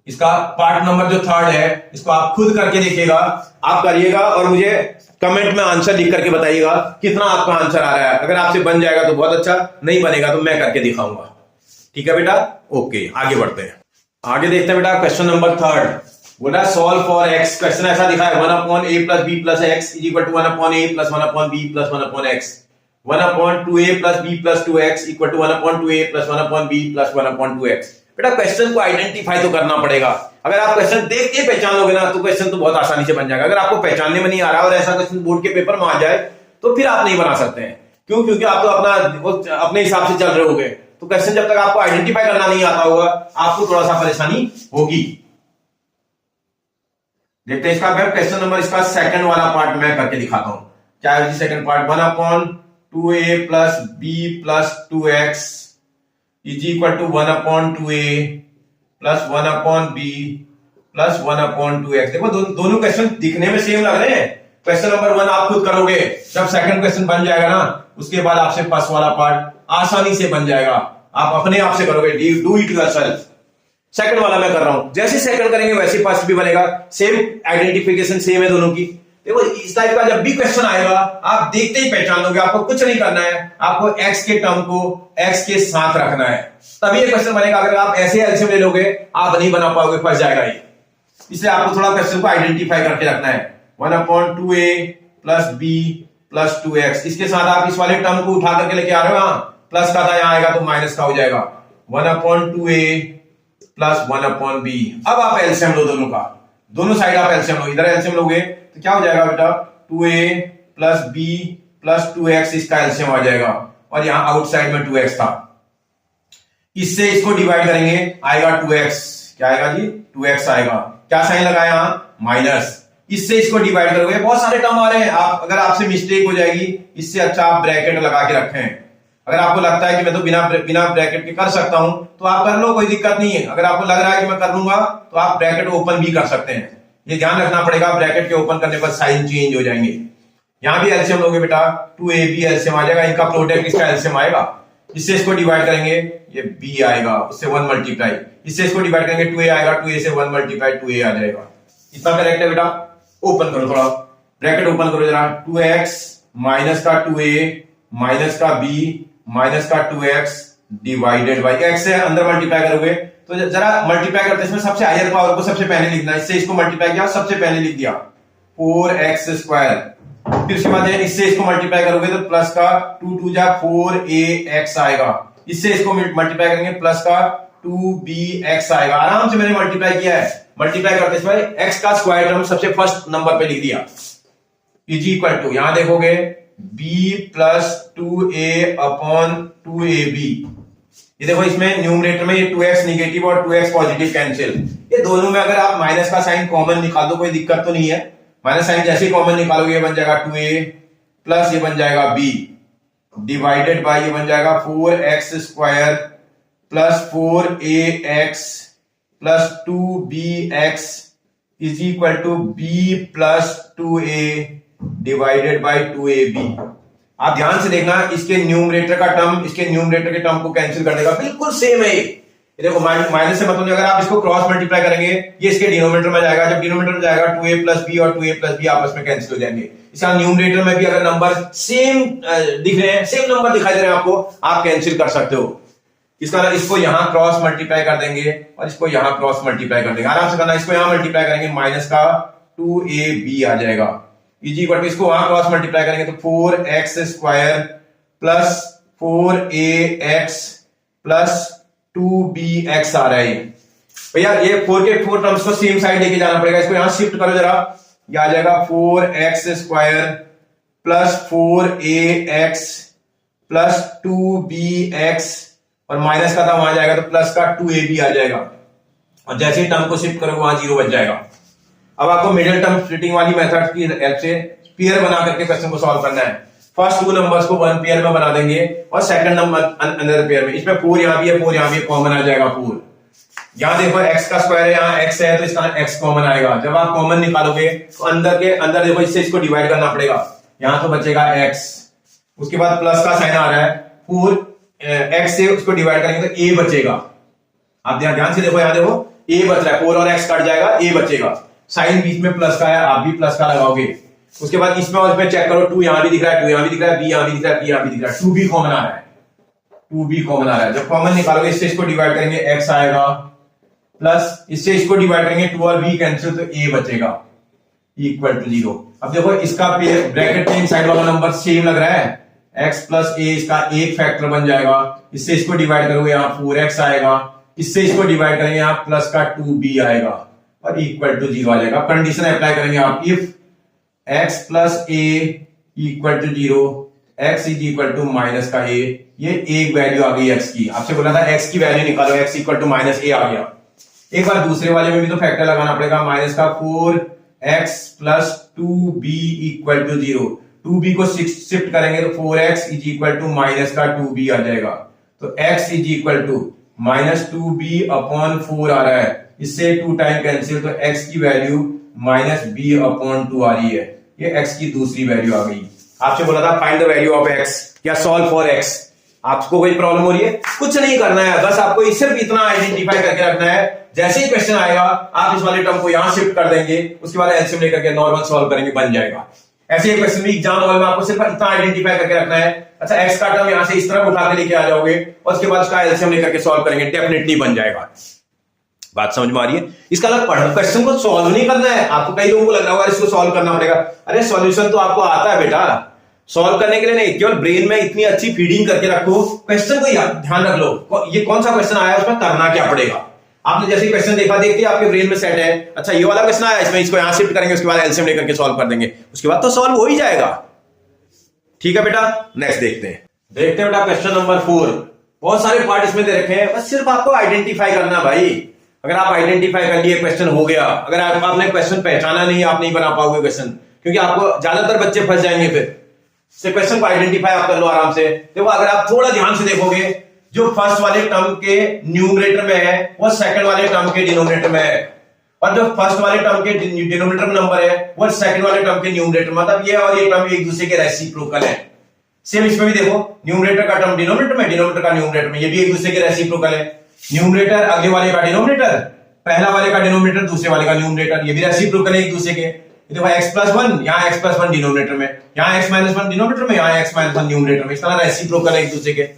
इसका पार्ट नंबर जो 3rd है, इसको आप खुद करके देखिएगा, आप करिएगा और मुझे कमेंट में आंसर लिख करके बताइएगा कितना आपका आंसर आ रहा है। अगर आपसे बन जाएगा तो बहुत अच्छा, नहीं बनेगा तो मैं करके दिखाऊंगा। ठीक है बेटा? ओके, आगे बढ़ते हैं। आगे देखते हैं बेटा क्वेश्चन नंबर 3rd। बोला सॉल्व फॉर x। क्वेश्चन ऐसा दिखा है 1 upon a plus b plus x is equal to 1 upon a plus 1 upon b plus 1 upon x, 1 upon 2a plus b plus 2x equal to 1 upon 2a plus 1 upon b plus 1 upon 2x। बेटा question को identify तो करना पड़ेगा। अगर आप question देख के पहचान लोगे ना तो क्वेश्चन तो बहुत आसानी से बन जाएगा। अगर आपको पहचानने में नहीं आ रहा और ऐसा क्वेश्चन बोर्ड के पेपर में आ जाए तो फिर आप नहीं बना सकते हैं। क्यों? क्योंकि आप तो अपने हिसाब से चल रहे होगे, तो क्वेश्चन जब तक आपको आइडेंटिफाई करना नहीं आता होगा आपको थोड़ा सा परेशानी होगी। देखते हैं इसका क्वेश्चन नंबर, इसका सेकंड वाला पार्ट मैं करके दिखाता हूं। क्या है second part? 1 upon 2a plus b plus 2x is equal to 1 upon 2a plus 1 upon b plus 1/2x। देखो दोनों क्वेश्चन दिखने में सेम लग रहे हैं। क्वेश्चन नंबर 1 आप खुद करोगे, जब सेकंड क्वेश्चन बन जाएगा ना उसके बाद आपसे फर्स्ट वाला पार्ट आसानी से बन जाएगा, आप अपने आप से करोगे, डू इट योरसेल्फ। सेकंड वाला मैं कर रहा हूं, जैसे सेकंड करेंगे वैसे फर्स्ट भी बनेगा, सेम आइडेंटिफिकेशन सेम है दोनों की। देखो इस टाइप का जब भी क्वेश्चन आएगा आप देखते ही पहचान लोगे, आपको कुछ नहीं करना है, आपको x के टर्म को x के साथ रखना है, तभी ये क्वेश्चन बनेगा। अगर आप ऐसे एलसीएम ले लोगे आप नहीं बना पाओगे, फंस जाएगा ये। इसलिए आपको थोड़ा क्वेश्चन को आइडेंटिफाई करके रखना है। 1/2a plus b plus 2x, इसके साथ आप इस वाले टर्म को उठा करके लेके आ रहे हो, यहां प्लस का था, यहां आएगा तो माइनस का हो जाएगा। 1/2a plus 1/b। अब आप एलसीएम लो दोनों का, दोनों साइड आप एलसीएम लो। इधर एलसीएम लोगे तो क्या हो जाएगा बेटा, 2a plus b plus 2x, इसका एलसीएम आ जाएगा, और यहां आउटसाइड में 2x था। इससे इसको डिवाइड करेंगे, आएगा 2x। क्या आएगा जी, 2x आएगा। क्या साइन लगाया यहां, माइनस। इससे इसको डिवाइड करोगे, बहुत सारे टर्म आ रहे हैं, आप अगर आपसे मिस्टेक हो जाएगी, इससे अच्छा आप ब्रैकेट लगा के रखें। अगर आपको लगता है कि मैं तो बिना ब्रैकेट के कर सकता हूं तो आप कर लो, कोई दिक्कत नहीं है। अगर आपको लग रहा है कि मैं कर लूंगा तो आप ब्रैकेट ओपन भी कर सकते हैं। ये ध्यान रखना पड़ेगा, ब्रैकेट के ओपन करने पर साइन चेंज हो जाएंगे। यहां भी एलसीएम लोगे बेटा, 2ab एलसीएम आ जाएगा, इनका प्रोडक्ट इसका एलसीएम आएगा। इससे इसको डिवाइड करेंगे, ये b आएगा, उससे 1 मल्टीप्लाई, इससे इसको डिवाइड करेंगे 2a आएगा, 2a से 1 मल्टीप्लाई 2a आ जाएगा। इतना करेक्ट है बेटा। ओपन करो, थोड़ा ब्रैकेट ओपन करो जरा, 2x माइनस का 2a माइनस का b माइनस का 2x डिवाइडेड बाई x से अंदर मल्टीप्लाई करोगे तो जरा मल्टीप्लाई करते इसमें सबसे हायर पावर को सबसे पहले लिखना है। इससे इसको मल्टीप्लाई किया, सबसे पहले लिख दिया 4x स्क्वायर। फिर उसके बाद इससे इसको मल्टीप्लाई करोगे तो प्लस का 2 2 जा 4ax आएगा। इससे इसको मल्टीप्लाई करेंगे, प्लस का 2bx आएगा। आराम से मैंने मल्टीप्लाई किया है। मल्टीप्लाई करते इसमें x का स्क्वायर टर्म सबसे फर्स्ट नंबर पे लिख दिया, इज इक्वल टू, यहां देखोगे b plus 2a upon 2ab। ये देखो इसमें न्यूमरेटर में ये 2x निगेटिव और 2x पॉजिटिव कैंसिल। ये दोनों में अगर आप माइनस का साइन कॉमन निकाल दो कोई दिक्कत तो नहीं है। माइनस साइन जैसे ही कॉमन निकालोगे ये बन जाएगा 2a प्लस ये बन जाएगा b डिवाइडेड बाय ये बन जाएगा 4x square plus 4ax plus 2bx is equal to b plus 2a divided by 2ab। आप ध्यान से देखना, इसके न्यूमरेटर का टर्म इसके न्यूमरेटर के टर्म को कैंसिल कर देगा, बिल्कुल सेम है ये देखो। माइनस से मतलब अगर आप इसको क्रॉस मल्टीप्लाई करेंगे ये इसके डिनोमिनेटर में जाएगा, जब डिनोमिनेटर में जाएगा 2a प्लस b और 2a प्लस b आपस में कैंसिल हो जाएंगे। इसका न्यूमरेटर में भी अगर नंबर सेम दिख रहे हैं, सेम नंबर दिखाई दे रहे हैं आपको, आप कैंसिल कर सकते हो। इसको यहां क्रॉस मल्टीप्लाई कर देंगे और इसको यहां क्रॉस मल्टीप्लाई कर देंगे, आराम से करना। इसको यहां मल्टीप्लाई करेंगे, माइनस का 2ab आ जाएगा, इजी इक्वल टू इसको वहां क्रॉस मल्टीप्लाई करेंगे तो 4x square plus 4ax plus 2bx आ रहा है। भैया ये 4 के 4 टर्म्स को सेम साइड लेके जाना पड़ेगा, इसको यहां शिफ्ट करो जरा, ये आ जाएगा 4x square plus 4ax plus 2bx और माइनस का था वहां जाएगा तो प्लस का 2ab आ जाएगा, और जैसे ही टर्म को शिफ्ट करोगे वहां 0 बच जाएगा। अब आपको मिडिल टर्म स्प्लिटिंग वाली मेथड की हेल्प से पेयर बना करके क्वेश्चन को सॉल्व करना है। फर्स्ट 2 नंबर्स को 1 पेयर में बना देंगे और सेकंड नंबर अनदर पेयर में। इसमें 4 यहां भी है, 4 यहां भी, कॉमन आ जाएगा 4। यहां देखो x का स्क्वायर है, यहां x है तो इसका x कॉमन आएगा। जब आप कॉमन निकालोगे तो अंदर देखो इससे इसको डिवाइड करना पड़ेगा, यहां तो बचेगा x, उसके बाद प्लस का साइन आ रहा है, 4 x से उसको डिवाइड करेंगे तो a बचेगा। आप ध्यान से देखो, यहां देखो a बच रहा है, 4 और x कट जाएगा, a बचेगा। साइन बीच में प्लस का है, आप भी प्लस का लगाओगे। उसके बाद इसमें और इसमें चेक करो, 2 यहां भी दिख रहा है, 2 यहां भी दिख रहा है, b यहां भी दिख रहा है, b यहां भी दिख रहा है, 2 भी कॉमन आ रहा है, 2 भी कॉमन आ रहा है। जब कॉमन निकालोगे इससे इसको डिवाइड करेंगे x आएगा, प्लस इससे इसको डिवाइड करेंगे 2 और b कैंसिल तो a बचेगा इक्वल टू 0। अब देखो इसका ब्रैकेट के इनसाइड वाला नंबर सेम लग रहा है, x प्लस a इसका एक फैक्टर बन जाएगा। इससे इसको डिवाइड करोगे यहां 4x आएगा, इससे इसको डिवाइड करेंगे यहां प्लस का 2b आएगा और इक्वल टू 0 आ जाएगा। कंडीशन अप्लाई करेंगे आप, if x plus a equal to 0 x is equal to minus का a, ये एक वैल्यू आ गई x की। आपसे बोला था x की वैल्यू निकालो, x equal to minus a आ गया। एक बार दूसरे वाले में भी तो फैक्टर लगाना पड़ेगा, माइनस का 4x plus 2b equal to 0। 2b को शिफ्ट करेंगे तो 4x is equal to minus का 2b आ जाएगा। तो x is equal to -2b/4 आ रहा है, इससे 2 टाइम कैंसिल, तो x की वैल्यू -b/2 आ रही है। ये x की दूसरी वैल्यू आ गई। आपसे बोला था find the value of x या सॉल्व फॉर x। आपको कोई प्रॉब्लम हो रही है? कुछ नहीं करना है, बस आपको सिर्फ इतना आइडेंटिफाई करके रखना है। जैसे ही क्वेश्चन आएगा आप इस वाले टर्म को यहां शिफ्ट कर देंगे, उसके बाद एलसीएम लेकर के नॉर्मल सॉल्व करेंगे, बन जाएगा। ऐसे ही क्वेश्चन भी एग्जाम हॉल में आपको सिर्फ इतना आइडेंटिफाई करके रखना है। अच्छा, x का टर्म यहां से इस तरफ उठा के लेके आ जाओगे और उसके बाद उसका एलसीएम लेकर के सॉल्व करेंगे, डेफिनेटली बन जाएगा। बात समझ में आ रही है? इसका अलग पढ़ना, क्वेश्चन को सॉल्व नहीं करना है। आपको कई लोगों को लग रहा होगा इसको सॉल्व करना पड़ेगा। अरे सॉल्यूशन तो आपको आता है बेटा, सॉल्व करने के लिए नहीं, केवल ब्रेन में इतनी अच्छी फीडिंग करके रखो, क्वेश्चन को ध्यान रख लो ये कौन सा क्वेश्चन आया, उसमें करना क्या पड़ेगा। आपने जैसे क्वेश्चन देखा, देखते आपके ब्रेन में सेट है, अच्छा ये वाला क्वेश्चन आया, इसमें इसको यहां शिफ्ट करेंगे, उसके बाद एलसीएम लेकर के सॉल्व कर देंगे, उसके बाद तो सॉल्व हो ही जाएगा। ठीक है बेटा, नेक्स्ट देखते हैं बेटा क्वेश्चन नंबर 4। बहुत सारे पार्ट इसमें दे रखे हैं, बस सिर्फ आपको आइडेंटिफाई करना भाई। अगर आप आइडेंटिफाई कर लिए, क्वेश्चन हो गया। अगर आपने क्वेश्चन पहचाना नहीं, आप नहीं बना पाओगे क्वेश्चन, क्योंकि आपको ज्यादातर बच्चे फंस जाएंगे। फिर से क्वेश्चन को आइडेंटिफाई आप कर लो आराम से। देखो, अगर आप थोड़ा ध्यान से देखोगे, जो फर्स्ट वाले टर्म के न्यूमरेटर में है वो सेकंड वाले टर्म के डिनोमिनेटर में है, और जो फर्स्ट वाले टर्म के डिनोमिनेटर में नंबर है वो सेकंड वाले टर्म के न्यूमरेटर, मतलब ये और ये टर्म एक दूसरे के रेसिप्रोकल है। सेम इसमें भी देखो, न्यूमरेटर का टर्म डिनोमिनेटर में, डिनोमिनेटर का न्यूमरेटर में, ये भी एक दूसरे के रेसिप्रोकल है। न्यूमरेटर अगले वाले का डिनोमिनेटर, पहला वाले का डिनोमिनेटर दूसरे वाले का न्यूमरेटर, ये भी रेसिप्रोकल है एक दूसरे के। देखो x+1, यहाँ x+1 डिनोमिनेटर में, यहाँ x-1 डिनोमिनेटर में, यहाँ x-1 न्यूमरेटर में, इस तरह रेसिप्रोकल है एक दूसरे के।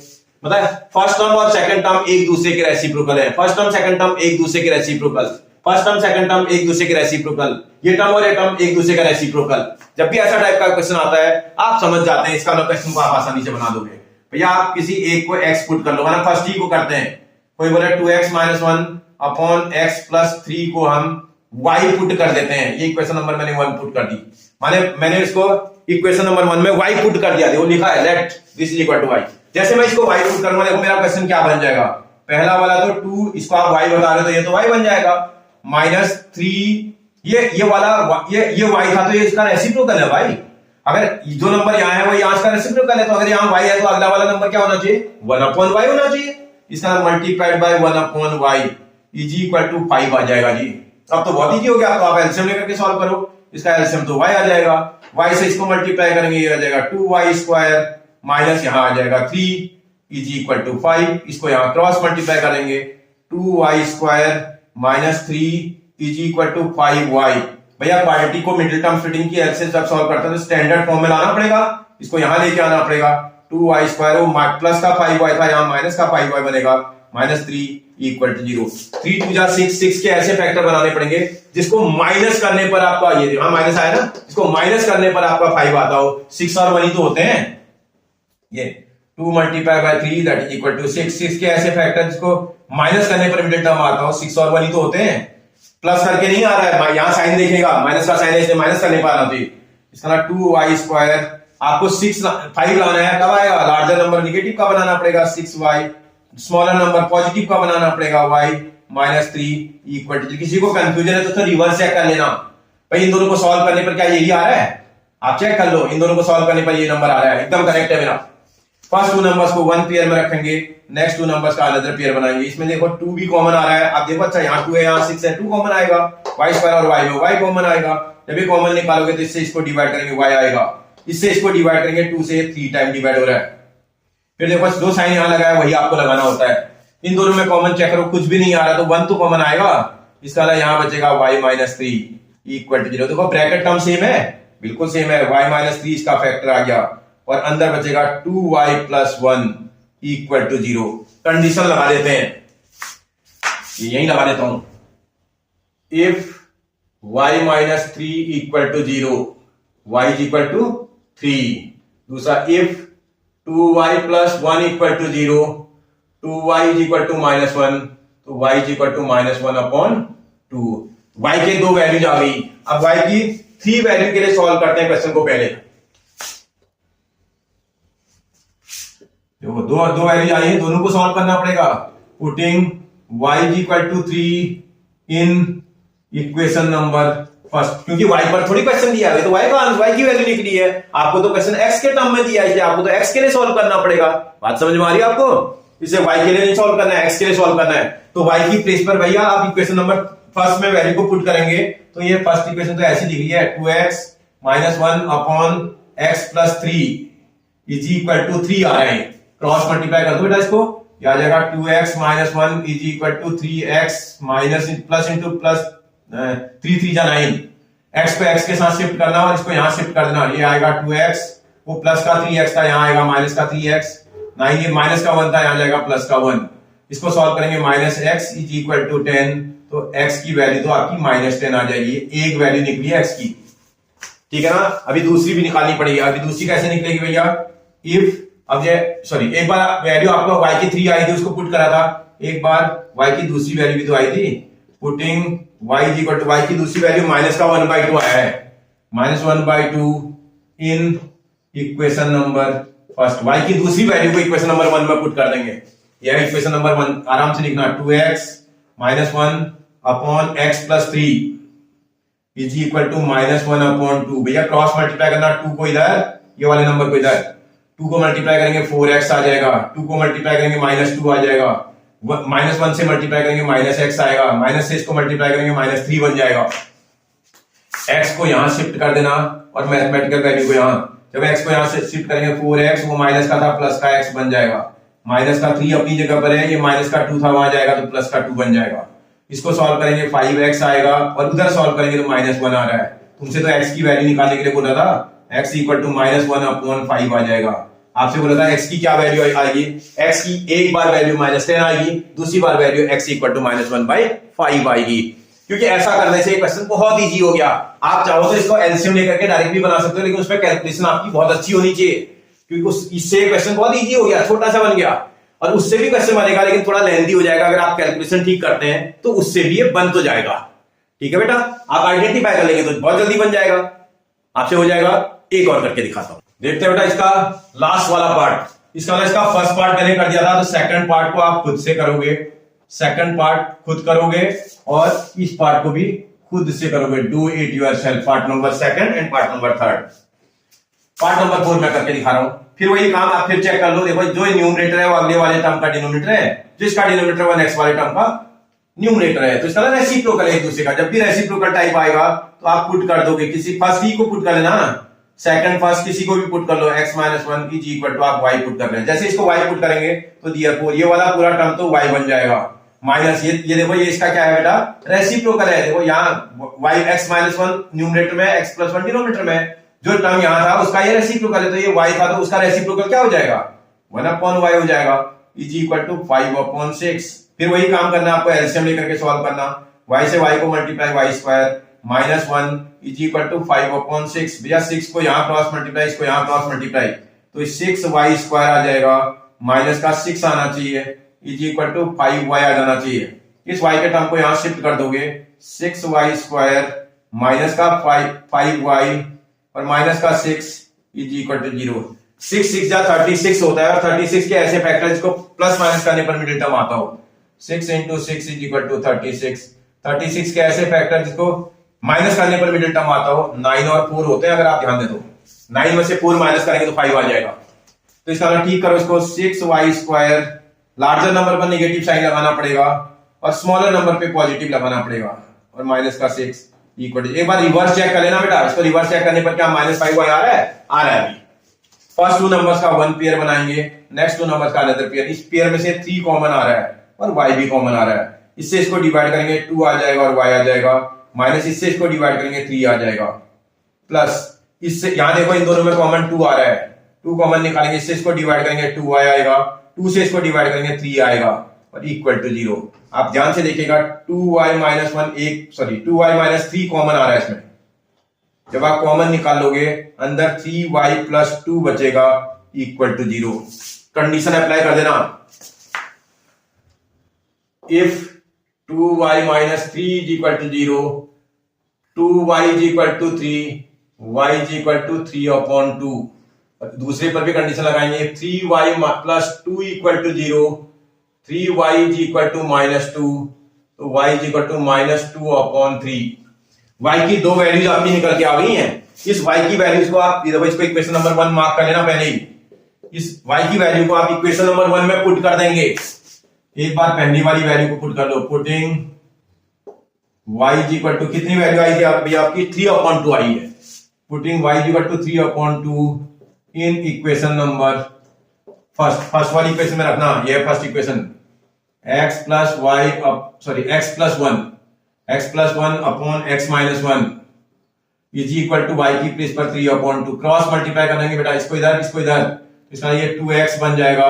मतलब फर्स्ट टर्म और सेकंड टर्म एक दूसरे के रेसिप्रोकल है, फर्स्ट टर्म सेकंड टर्म एक दूसरे के reciprocal, first term second term एक दूसरे के रेसिप्रोकल, ये टर्म और ये टर्म एक दूसरे का रेसिप्रोकल। जब भी ऐसा टाइप का क्वेश्चन आता है आप समझ जाते हैं, इसका क्वेश्चन को आप आसानी से बना दोगे। भैया आप किसी एक को x पुट कर लो, मतलब फर्स्ट ही को करते हैं। कोई बोले 2x - 1/x+3 को हम y पुट कर देते हैं। ये इक्वेशन नंबर मैंने 1 पुट कर दी, माने मैंने इसको इक्वेशन नंबर 1 में y पुट कर दिया। देखो लिखा है let this is equal to y। जैसे मैं इसको y पुट करूंगा, देखो मेरा क्वेश्चन क्या बन जाएगा। पहला वाला तो 2, इसको आप y बता रहे हो तो ये तो y बन जाएगा, -3 ये वाला ये y था तो ये इसका रेसिप्रोकल है भाई। अगर जो नंबर यहाँ है वो यहाँ इसका रेसिप्रोकल है, तो अगर यहाँ y है तो अगला वाला नंबर क्या होना चाहिए, 1/y होना चाहिए। इसका multiplied by 1/y is equal to 5 आ जाएगा जी। अब तो बहुत इजी हो गया, तो आप एलसीएम लेकर के सॉल्व करो। इसका एलसीएम तो y आ जाएगा, y से इसको मल्टीप्लाई करेंगे, ये आ जाएगा 2y² माइनस यहां आ जाएगा 3 इज इक्वल टू 5। इसको यहां क्रॉस मल्टीप्लाई करेंगे, 2y² minus 3 is equal to 5y। भैया क्वाड्रेटिक को मिडिल टर्म फिटिंग की हेल्प से जब सॉल्व करते हैं तो स्टैंडर्ड फॉर्म में लाना पड़ेगा, इसको यहां लेके आना पड़ेगा। 2y² वो प्लस का 5y था, यहां माइनस का 5y बनेगा, -3 इक्वल टू 0। 3 2 जा 6, 6 के ऐसे फैक्टर बनाने पड़ेंगे जिसको माइनस करने पर आपका ये यहां माइनस आया ना, इसको माइनस करने पर आपका 5 आता हो। 6 और 1 ही तो होते हैं। ये 2 multiply by 3 that is equal to 6। 6 के ऐसे फैक्टर जिसको माइनस करने पर मिडिल टर्म आता हो। 6 और 1 ही तो होते हैं, प्लस करके नहीं आ रहा है, यहां साइन देखेगा, माइनस का साइन है इसलिए माइनस करने पर आना चाहिए। इसका ना 2y², आपको 5 लाना है, कब आएगा, लार्जर नंबर नेगेटिव का बनाना पड़ेगा 6y, स्मॉलर नंबर पॉजिटिव का बनाना पड़ेगा y -3 इक्वल टू। किसी को कंफ्यूजन है तो रिवर्स चेक कर लेना भाई, इन दोनों को सॉल्व करने पर क्या यही आ रहा है, आप चेक कर लो। इन दोनों को सॉल्व करने पर ये नंबर आ रहा है, एकदम करेक्ट है मेरा। फर्स्ट 2 नंबर्स को 1 पेयर में रखेंगे, नेक्स्ट 2 नंबर्स का अनदर पेयर बनाएंगे। इसमें देखो 2 भी कॉमन आ रहा है, आप देखो अच्छा यहाँ 2 है, यहाँ 6 है, 2 कॉमन आएगा, y² और y में y कॉमन आएगा। जब ये कॉमन निकालोगे तो इससे इसको डिवाइड करेंगे y आएगा, इससे इसको डिवाइड करेंगे 2 से 3 टाइम डिवाइड हो रहा है। फिर देखो 2 साइन यहां लगाया, वही आपको लगाना होता है। इन दोनों में कॉमन चेक करो, कुछ भी नहीं आ रहा तो 1 तो कॉमन आएगा, इसका यहां बचेगा y -3 इक्वल टू 0। देखो ब्रैकेट टर्म सेम है, बिल्कुल सेम है, y -3 इसका फैक्टर आ गया और अंदर बचेगा 2y + 1 इक्वल टू 0। कंडीशन लगा देते हैं, यही लगा देता हूं, if y -3 equal to 0 y is equal to 3। दूसरा if 2y + 1 equal to 0 2y is equal to -1, तो y is equal to -1/2। y के 2 वैल्यूज आ गई। अब y की 3 वैल्यू के लिए सॉल्व करते हैं क्वेश्चन को। पहले देखो दो वैल्यूज आई है, दोनों को सॉल्व करना पड़ेगा। Putting y is equal to 3 in equation number first, क्योंकि y पर थोड़ी क्वेश्चन दिया है, तो y की वैल्यू निकली है। आपको तो क्वेश्चन x के टर्म में दिया है, आपको तो x के लिए सॉल्व करना पड़ेगा। बात समझ में आ रही है आपको? इसे y के लिए नहीं सॉल्व करना है, x के लिए सॉल्व करना है। तो y की प्लेस पर भैया आप इक्वेशन नंबर फर्स्ट में वैल्यू को पुट करेंगे, तो ये फर्स्ट इक्वेशन तो ऐसी दिख रही है 2x - 1 upon x + 3 is equal to 3 आ रहा है। क्रॉस मल्टीप्लाई कर दो बेटा इसको, ये आ जाएगा 2x - 1 is equal to 3x minus plus into plus 3 3 जा 9, x को x के साथ शिफ्ट करना और इसको यहां शिफ्ट कर देना। ये आएगा 2x, वो प्लस का 3x था, यहां आएगा माइनस का 3x, 9 ये माइनस का 1 था, यहां जाएगा प्लस का 1। इसको सॉल्व करेंगे -x इज इक्वल टू 10, तो x की वैल्यू तो आपकी -10 आ जाएगी। एक वैल्यू निकली है x की, ठीक है ना। अभी दूसरी भी निकालनी पड़ेगी। अभी दूसरी कैसे निकलेगी भैया, इफ अब ये सॉरी एक बार वैल्यू आपको y की 3 आई थी, उसको पुट करा था, एक बार y की दूसरी वैल्यू भी तो आई थी, putting y is equal to y की दूसरी वैल्यू -1/2 आया है, -1/2 in equation number first. y की दूसरी वैल्यू को इक्वेशन नंबर 1 में पुट कर देंगे। यह इक्वेशन नंबर 1 आराम से लिखना, 2x - 1 upon x + 3 is equal to -1/2। भैया क्रॉस मल्टीप्लाई करना, 2 को इधर, ये वाले नंबर को इधर, 2 को मल्टीप्लाई करेंगे 4x आ जाएगा, 2 को मल्टीप्लाई करेंगे -2 आ जाएगा, -1 से मल्टीप्लाई करेंगे -x आएगा, माइनस से इसको मल्टीप्लाई करेंगे -3 बन जाएगा। x को यहां शिफ्ट कर देना और मैथमेटिकल वैल्यू को यहां, जब x को यहां से शिफ्ट करेंगे 4x, वो माइनस का था प्लस का x बन जाएगा, माइनस का 3 अपनी जगह पर है, ये माइनस का 2 था, वहां जाएगा तो प्लस का 2 बन जाएगा। इसको सॉल्व करेंगे 5x आएगा और उधर सॉल्व करेंगे तो -1 आ रहा है। तुमसे तो x की वैल्यू निकालने के लिए बोला था, x इक्वल टू -1/5 आ जाएगा। आपसे बोला था x की क्या वैल्यू आएगी, x की एक बार वैल्यू -10 आएगी, दूसरी बार वैल्यू x इक्वल टू -1/5 आएगी। क्योंकि ऐसा करने से क्वेश्चन बहुत इजी हो गया। आप चाहो तो इसको एलसीएम लेकर के डायरेक्ट भी बना सकते हो, लेकिन उसमें कैलकुलेशन आपकी बहुत अच्छी होनी चाहिए, क्योंकि इससे क्वेश्चन बहुत इजी हो गया, छोटा सा बन गया। और उससे भी क्वेश्चन बनेगा, लेकिन थोड़ा लेंथी हो जाएगा। अगर आप कैलकुलेशन ठीक करते हैं तो उससे भी ये बन तो जाएगा। ठीक है बेटा, आप आइडेंटिफाई कर लेंगे तो बहुत जल्दी बन जाएगा, आपसे हो जाएगा। एक और करके दिखाता हूं, देखते हैं बेटा इसका लास्ट वाला पार्ट। इसका फर्स्ट पार्ट मैंने कर दिया था, तो सेकंड पार्ट को आप खुद से करोगे, सेकंड पार्ट खुद करोगे और इस पार्ट को भी खुद से करोगे। Do it yourself, part number 2 and part number 3। Part number 4 मैं करके दिखा रहा हूं, फिर वही काम आप फिर चेक कर लो। देखो जो न्यूमरेटर है वो अगले वाले टर्म का डिनोमिनेटर है, जिसका डिनोमिनेटर 1x वाले टर्म का न्यूमरेटर है, तो इसका ना रेसिप्रोकल है एक दूसरे का। जब भी रेसिप्रोकल टाइप आएगा तो आप पुट कर दोगे, किसी फर्स्ट ही को पुट कर लेना, सेकंड फर्स्ट किसी को भी पुट कर लो, x - 1 इज इक्वल टू आप y पुट कर रहे हैं। जैसे इसको y पुट करेंगे तो देयरफॉर ये वाला पूरा टर्म तो y बन जाएगा, माइनस ये देखो ये इसका क्या है बेटा, रेसिप्रोकल है। देखो यहाँ y x - 1 न्यूमरेटर में, x + 1 डिनोमिनेटर में, जो टर्म यहां था उसका ये रेसिप्रोकल है, तो ये y था तो उसका रेसिप्रोकल क्या हो जाएगा, 1/y हो जाएगा, इज इक्वल टू 5/6। फिर वही काम करना, आपको एलसीएम लेकर के सॉल्व करना, y से y को multiply y² -1 is equal to 5/6। भैया 6 को यहां क्रॉस मल्टीप्लाई, इसको यहां क्रॉस मल्टीप्लाई, तो 6y² आ जाएगा, माइनस का 6 आना चाहिए, इज इक्वल टू 5y आ जाना चाहिए। इस y के टर्म को यहां शिफ्ट कर दोगे, 6y² माइनस का 5y और माइनस का 6 इज इक्वल टू 0। 6 6 जा 36 होता है, और 36 के ऐसे फैक्टर जिसको प्लस माइनस करने पर मिडिल टर्म आता हो। 6 × 6 इज इक्वल टू 36। 36 के ऐसे फैक्टर जिसको माइनस करने पर मिडिल टर्म आता हो, 9 और 4 होते हैं। अगर आप ध्यान दे तो 9 में से 4 माइनस करेंगे तो 5 आ जाएगा। तो इसका ठीक करो इसको, 6y², लार्जर नंबर पर नेगेटिव साइन लगाना पड़ेगा और स्मॉलर नंबर पे पॉजिटिव लगाना पड़ेगा, और माइनस का 6 इक्वल टू, एक बार रिवर्स चेक कर लेना बेटा। इसको रिवर्स चेक करने पर क्या -5y आ रहा है, आ रहा है। अभी फर्स्ट 2 नंबर्स का 1 पेयर बनाएंगे, नेक्स्ट 2 नंबर्स का अनदर पेयर। इस पेयर में से 3 कॉमन आ रहा है और y भी कॉमन आ रहा है। इससे इसको डिवाइड करेंगे 2 आ जाएगा और y आ जाएगा, माइनस इससे इसको डिवाइड करेंगे 3 आ जाएगा, प्लस इससे यहां देखो इन दोनों में कॉमन 2 आ रहा है, 2 कॉमन निकालेंगे, इससे इसको डिवाइड करेंगे 2y आएगा, 2 से इसको डिवाइड करेंगे 3 आएगा और इक्वल टू 0। आप ध्यान से देखिएगा, 2y - 3 कॉमन आ रहा है इसमें। जब आप कॉमन निकाल लोगे, अंदर 3y + 2 बचेगा, इक्वल टू 0। कंडीशन अप्लाई कर देना, if 2y - 3 is equal to 0, 2y is equal to 3, y is equal to 3/2। दूसरे पर भी कंडीशन लगाएंगे, 3y + 2 equal to 0, 3y is equal to -2, तो y is equal to -2/3। y की 2 values आपकी निकल के आ गई हैं। इस y की वैल्यूज को आप इसको इक्वेशन नंबर 1 मार्क कर लेना पहले ही। इस y की वैल्यू को आप इक्वेशन नंबर 1 में पुट कर देंगे। एक बार पहली वाली वैल्यू को पुट कर लो, putting y is equal to, कितनी वैल्यू आई थी आपकी 3/2 आई है। Putting y is equal to 3/2 in equation number first वाली इक्वेशन में रखना, ये है first equation, x plus 1 upon x minus 1 is equal to y की प्लेस पर 3/2। क्रॉस मल्टीप्लाई कर देंगे बेटा, इसको इधर इसको इधर, इसका ये 2x बन जाएगा,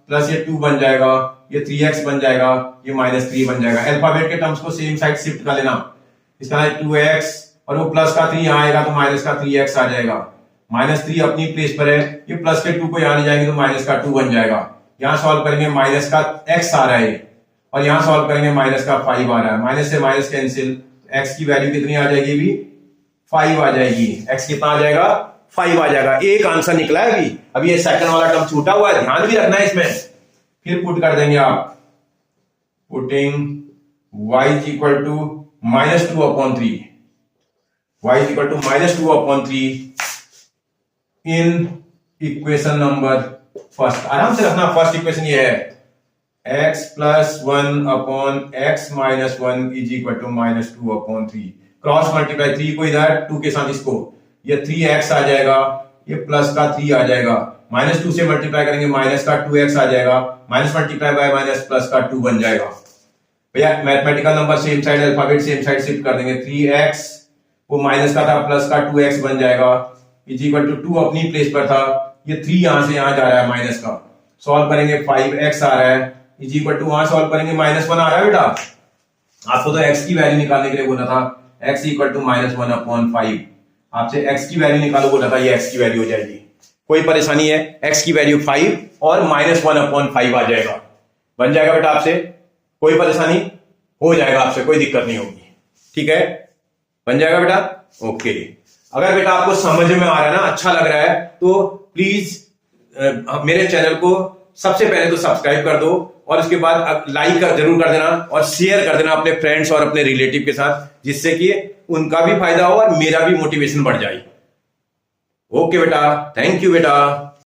प्लस ये 2 बन जाएगा, ये 3x बन जाएगा, ये -3 बन जाएगा। अल्फाबेट के टर्म्स को सेम साइड शिफ्ट कर लेना, इसका 2x और वो प्लस का 3 यहाँ आएगा तो माइनस का 3x आ जाएगा। -3 अपनी प्लेस पर है, ये प्लस के 2 को यहाँ ले जाएंगे तो माइनस का 2 बन जाएगा। यहाँ सॉल्व करेंगे माइनस का x आ रहा है और यहाँ सॉल्व करेंगे माइनस का 5 आ रहा है। माइनस से माइनस कैंसिल, x की वैल्यू कितनी आ जाएगी अभी 5 आ जाएगी। x कितना आ जाएगा 5 आ जाएगा। एक आंसर निकला है अभी। अभी ये सेकंड वाला टर्म छूटा हुआ है, ध्यान भी रखना है इसमें। फिर पुट कर देंगे आप, putting y is equal to -2/3, y is equal to -2/3 in equation number first. आराम से रखना, फर्स्ट इक्वेशन ये है x plus 1 upon x minus 1 is equal to -2/3। Cross multiply 3 को इधर 2 के साथ इसको, ये 3x आ जाएगा, ये प्लस का 3 आ जाएगा, -2 से मल्टीप्लाई करेंगे माइनस का 2x आ जाएगा, minus multiply by minus plus का 2 बन जाएगा। भैया mathematical number same side, alphabet same side shift कर देंगे। 3x वो माइनस का था, प्लस का 2x बन जाएगा, इज इक्वल टू 2 अपनी प्लेस पर था, ये 3 यहां से यहां जा रहा है माइनस का, सॉल्व करेंगे 5x आ रहा है, इज इक्वल टू वहां सॉल्व करेंगे -1 आ रहा है बेटा। आपको तो x की वैल्यू निकालने के लिए बोला था, x इक्वल टू -1/5। आपसे x की वैल्यू निकालो बोला था, ये x की वैल्यू हो जाएगी। कोई परेशानी है, x की वैल्यू 5 और -1/5 आ जाएगा, बन जाएगा बेटा आपसे। कोई परेशानी हो जाएगा आपसे, कोई दिक्कत नहीं होगी, ठीक है, बन जाएगा बेटा। ओके, अगर बेटा आपको समझ में आ रहा है ना, अच्छा लग रहा है, तो प्लीज मेरे चैनल को सबसे पहले तो सब्सक्राइब कर दो और उसके बाद लाइक जरूर कर देना और शेयर कर देना अपने फ्रेंड्स और अपने रिलेटिव के साथ, जिससे कि उनका भी फायदा हो और मेरा भी मोटिवेशन बढ़ जाए। ओके बेटा, थैंक यू बेटा।